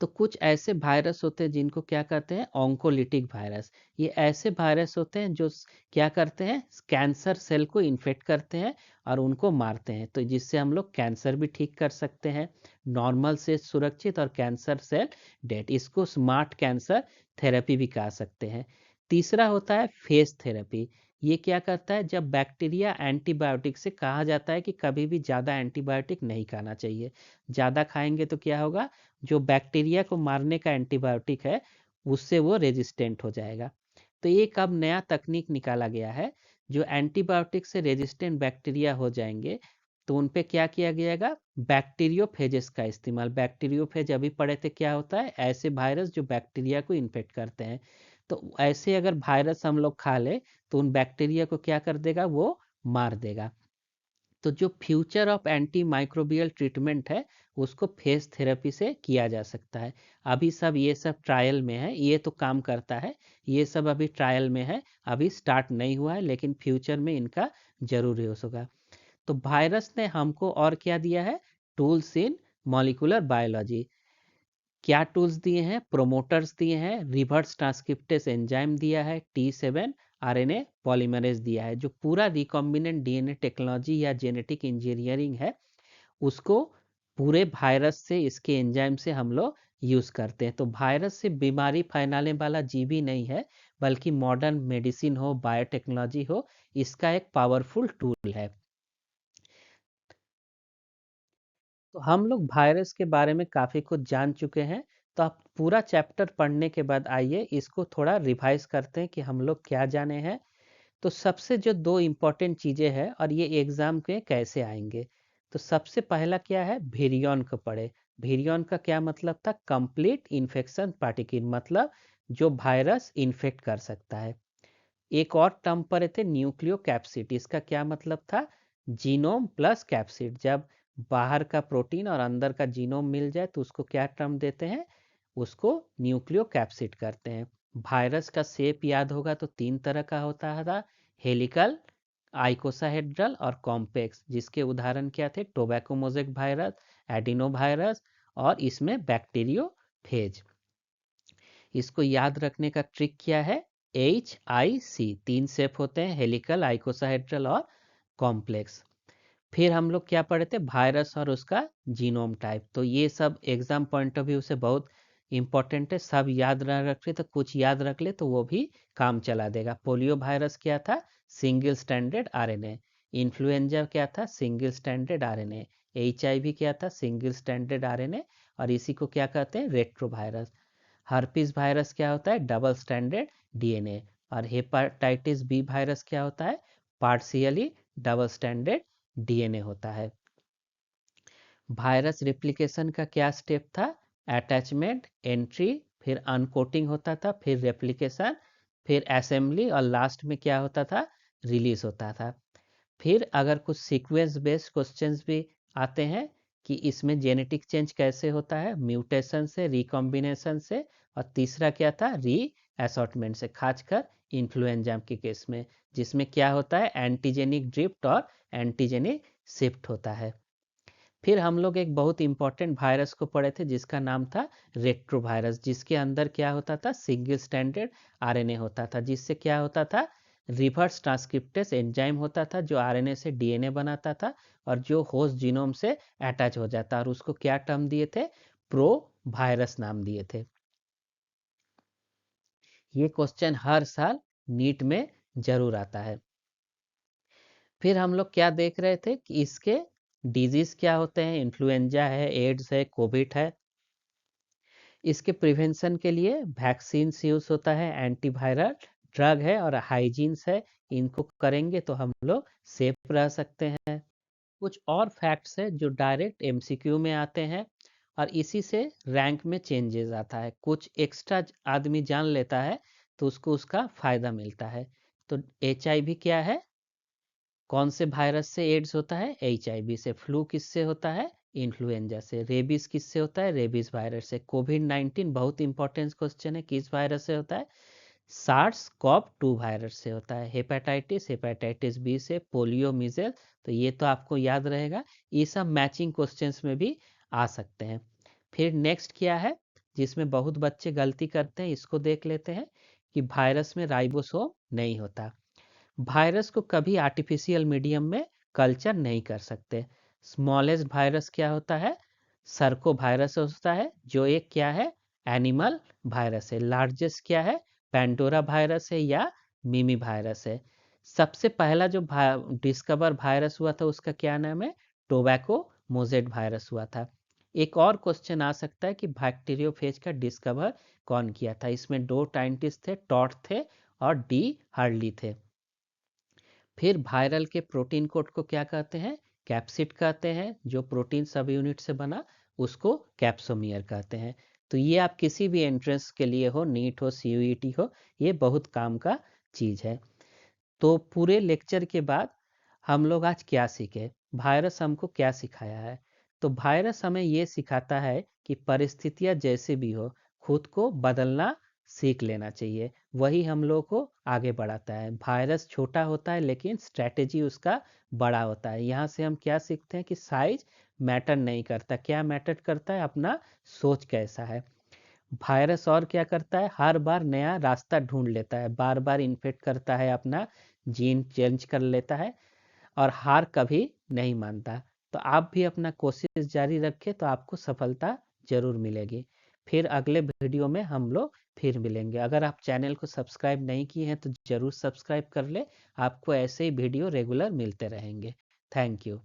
Speaker 1: तो कुछ ऐसे वायरस होते हैं जिनको क्या कहते हैं, ऑन्कोलिटिक वायरस। ये ऐसे वायरस होते हैं जो क्या करते हैं, कैंसर सेल को इन्फेक्ट करते हैं और उनको मारते हैं, तो जिससे हम लोग कैंसर भी ठीक कर सकते हैं, नॉर्मल से सुरक्षित और कैंसर सेल डेड। इसको स्मार्ट कैंसर थेरेपी भी कह सकते हैं। तीसरा होता है फेस थेरेपी। ये क्या करता है, जब बैक्टीरिया एंटीबायोटिक से, कहा जाता है कि कभी भी ज़्यादा एंटीबायोटिक नहीं खाना चाहिए। ज़्यादा खाएंगे तो क्या होगा, जो बैक्टीरिया को मारने का एंटीबायोटिक है उससे वो रेजिस्टेंट हो जाएगा। तो एक अब नया तकनीक निकाला गया है, जो एंटीबायोटिक से रेजिस्टेंट बैक्टीरिया हो जाएंगे तो उन पे क्या किया जाएगा, बैक्टीरियोफेजेस का इस्तेमाल। बैक्टीरियोफेज अभी पढ़े थे क्या होता है, ऐसे वायरस जो बैक्टीरिया को इन्फेक्ट करते हैं। तो ऐसे अगर वायरस हम लोग खा ले तो उन बैक्टीरिया को क्या कर देगा, वो मार देगा। तो जो future of anti microbial treatment है उसको फेस थेरेपी से किया जा सकता है। अभी सब ये सब ट्रायल में है, ये तो काम करता है, ये सब अभी ट्रायल में है, अभी स्टार्ट नहीं हुआ है, लेकिन फ्यूचर में इनका जरूर यूज होगा। तो वायरस ने हमको और क्या दिया है, टूल्स इन मॉलिक्यूलर बायोलॉजी। क्या टूल्स दिए हैं, प्रोमोटर्स दिए हैं, रिवर्स ट्रांसक्रिप्टेस एंजाइम दिया है, T7 आरएनए पॉलीमरेज दिया है। जो पूरा रिकॉम्बिनेंट डीएनए टेक्नोलॉजी या जेनेटिक इंजीनियरिंग है उसको पूरे वायरस से, इसके एंजाइम से हम लोग यूज करते हैं। तो वायरस से बीमारी फैलाने वाला जीव ही नहीं है, बल्कि मॉडर्न मेडिसिन हो, बायोटेक्नोलॉजी हो, इसका एक पावरफुल टूल है। तो हम लोग वायरस के बारे में काफ़ी कुछ जान चुके हैं। तो आप पूरा चैप्टर पढ़ने के बाद आइए इसको थोड़ा रिवाइज करते हैं कि हम लोग क्या जाने हैं। तो सबसे जो दो इम्पोर्टेंट चीज़ें हैं और ये एग्ज़ाम के कैसे आएंगे, तो सबसे पहला क्या है, वेरियन को पढ़े। वेरियन का क्या मतलब था, कंप्लीट इन्फेक्शन पार्टिकल, मतलब जो वायरस इन्फेक्ट कर सकता है। एक और टर्म पढ़े थे, न्यूक्लियो कैप्सिड। इसका क्या मतलब था, जीनोम प्लस कैप्सिड। जब बाहर का प्रोटीन और अंदर का जीनोम मिल जाए तो उसको क्या टर्म देते हैं, उसको न्यूक्लियो कैप्सिड करते हैं। वायरस का शेप याद होगा तो तीन तरह का होता था, हेलिकल, आइकोसाहेड्रल और कॉम्प्लेक्स, जिसके उदाहरण क्या थे, tobacco mosaic virus, adeno virus और इसमें बैक्टीरियोफेज। इसको याद रखने का ट्रिक क्या है, HIC, तीन शेप होते हैं, हेलिकल, आइकोसाहेड्रल और कॉम्प्लेक्स। फिर हम लोग क्या पढ़े थे, वायरस और उसका जीनोम टाइप। तो ये सब एग्जाम पॉइंट ऑफ व्यू से बहुत इंपॉर्टेंट है, सब याद ना रखे तो कुछ याद रख ले तो वो भी काम चला देगा। पोलियो वायरस क्या था, सिंगल स्टैंडर्ड आरएनए। इन्फ्लुएंजा क्या था, सिंगल स्टैंडर्ड आरएनए। HIV क्या था, सिंगल स्टैंडर्ड आरएनए, और इसी को क्या कहते हैं, रेट्रोवायरस। हर्पिस वायरस क्या होता है, डबल स्टैंडर्ड डीएनए। और हेपाटाइटिस बी वायरस क्या होता है, पार्शियली डबल स्टैंडर्ड डीएनए होता है। वायरस रिप्लिकेशन का क्या स्टेप था, अटैचमेंट, एंट्री, फिर अनकोटिंग होता था, फिर रेप्लिकेशन, फिर असेंबली, और लास्ट में क्या होता था, रिलीज होता था। फिर अगर कुछ सीक्वेंस बेस्ड क्वेश्चंस भी आते हैं कि इसमें जेनेटिक चेंज कैसे होता है, म्यूटेशन से, रिकॉम्बिनेशन से, और तीसरा क्या था, री असॉर्टमेंट से, खासकर इन्फ्लुएंजा के केस में, जिसमें क्या होता है, एंटीजेनिक ड्रिफ्ट और एंटीजेनिक शिफ्ट होता है। फिर हम लोग एक बहुत इंपॉर्टेंट वायरस को पढ़े थे जिसका नाम था रेट्रोवायरस, जिसके अंदर क्या होता था, सिंगल स्टैंडर्ड आरएनए होता था, जिससे क्या होता था, रिवर्स ट्रांसक्रिप्टेस एंजाइम होता था जो आरएनए से डीएनए बनाता था और जो होस्ट जीनोम से अटैच हो जाता, और उसको क्या टर्म दिए थे, प्रो वायरस नाम दिए थे। ये क्वेश्चन हर साल नीट में जरूर आता है। फिर हम लोग क्या देख रहे थे कि इसके डिजीज क्या होते हैं, इन्फ्लुएंजा है, एड्स है, कोविड है। इसके प्रिवेंशन के लिए वैक्सीन यूज होता है, एंटीवायरल ड्रग है और हाइजीन्स है। इनको करेंगे तो हम लोग सेफ रह सकते हैं। कुछ और फैक्ट्स है जो डायरेक्ट MCQ में आते हैं और इसी से रैंक में चेंजेस आता है। कुछ एक्स्ट्रा आदमी जान लेता है तो उसको उसका फायदा मिलता है। तो HIV क्या है, कौन से वायरस से एड्स होता है? HIV से। फ्लू किससे होता है? इन्फ्लुएंजा से। रेबीज किससे होता है? रेबीज वायरस से। कोविड-19 बहुत इंपॉर्टेंट क्वेश्चन है, किस वायरस से होता है? सार्स कॉव 2 वायरस से होता है। हेपेटाइटिस बी से। पोलियो, मीजल, तो ये तो आपको याद रहेगा। ये सब मैचिंग क्वेश्चंस में भी आ सकते हैं। फिर नेक्स्ट क्या है जिसमें बहुत बच्चे गलती करते हैं, इसको देख लेते हैं कि वायरस में राइबोसोम नहीं होता। वायरस को कभी आर्टिफिशियल मीडियम में कल्चर नहीं कर सकते। स्मॉलेस्ट वायरस क्या होता है? सर्को वायरस होता है, जो एक क्या है? एनिमल वायरस है। लार्जेस्ट क्या है? पेंडोरा वायरस है या मिमी वायरस है। सबसे पहला जो डिस्कवर वायरस हुआ था उसका क्या नाम है? टोबैको मोजेड वायरस हुआ था। एक और क्वेश्चन आ सकता है कि बैक्टीरियोफेज का डिस्कवर कौन किया था? इसमें 2 साइंटिस्ट थे, टॉट थे और डी हार्ली थे। फिर वायरल के प्रोटीन कोड को क्या कहते हैं? कैप्सिड कहते हैं। जो प्रोटीन सब यूनिट से बना उसको कैप्सोमियर कहते हैं। तो ये आप किसी भी एंट्रेंस के लिए हो, नीट हो, सीयूईटी हो, ये बहुत काम का चीज़ है। तो पूरे लेक्चर के बाद हम लोग आज क्या सीखे? वायरस हमको क्या सिखाया है? तो वायरस हमें ये सिखाता है कि परिस्थितियां जैसे भी हो, खुद को बदलना सीख लेना चाहिए। वही हम लोग को आगे बढ़ाता है। वायरस छोटा होता है लेकिन स्ट्रैटेजी उसका बड़ा होता है। यहाँ से हम क्या सीखते हैं कि साइज मैटर नहीं करता, क्या मैटर करता है? अपना सोच कैसा है। वायरस और क्या करता है? हर बार नया रास्ता ढूंढ लेता है, बार बार इन्फेक्ट करता है, अपना जीन चेंज कर लेता है और हार कभी नहीं मानता। तो आप भी अपना कोशिश जारी रखें तो आपको सफलता जरूर मिलेगी। फिर अगले वीडियो में हम लोग फिर मिलेंगे। अगर आप चैनल को सब्सक्राइब नहीं किए हैं तो जरूर सब्सक्राइब कर ले, आपको ऐसे ही वीडियो रेगुलर मिलते रहेंगे। Thank you.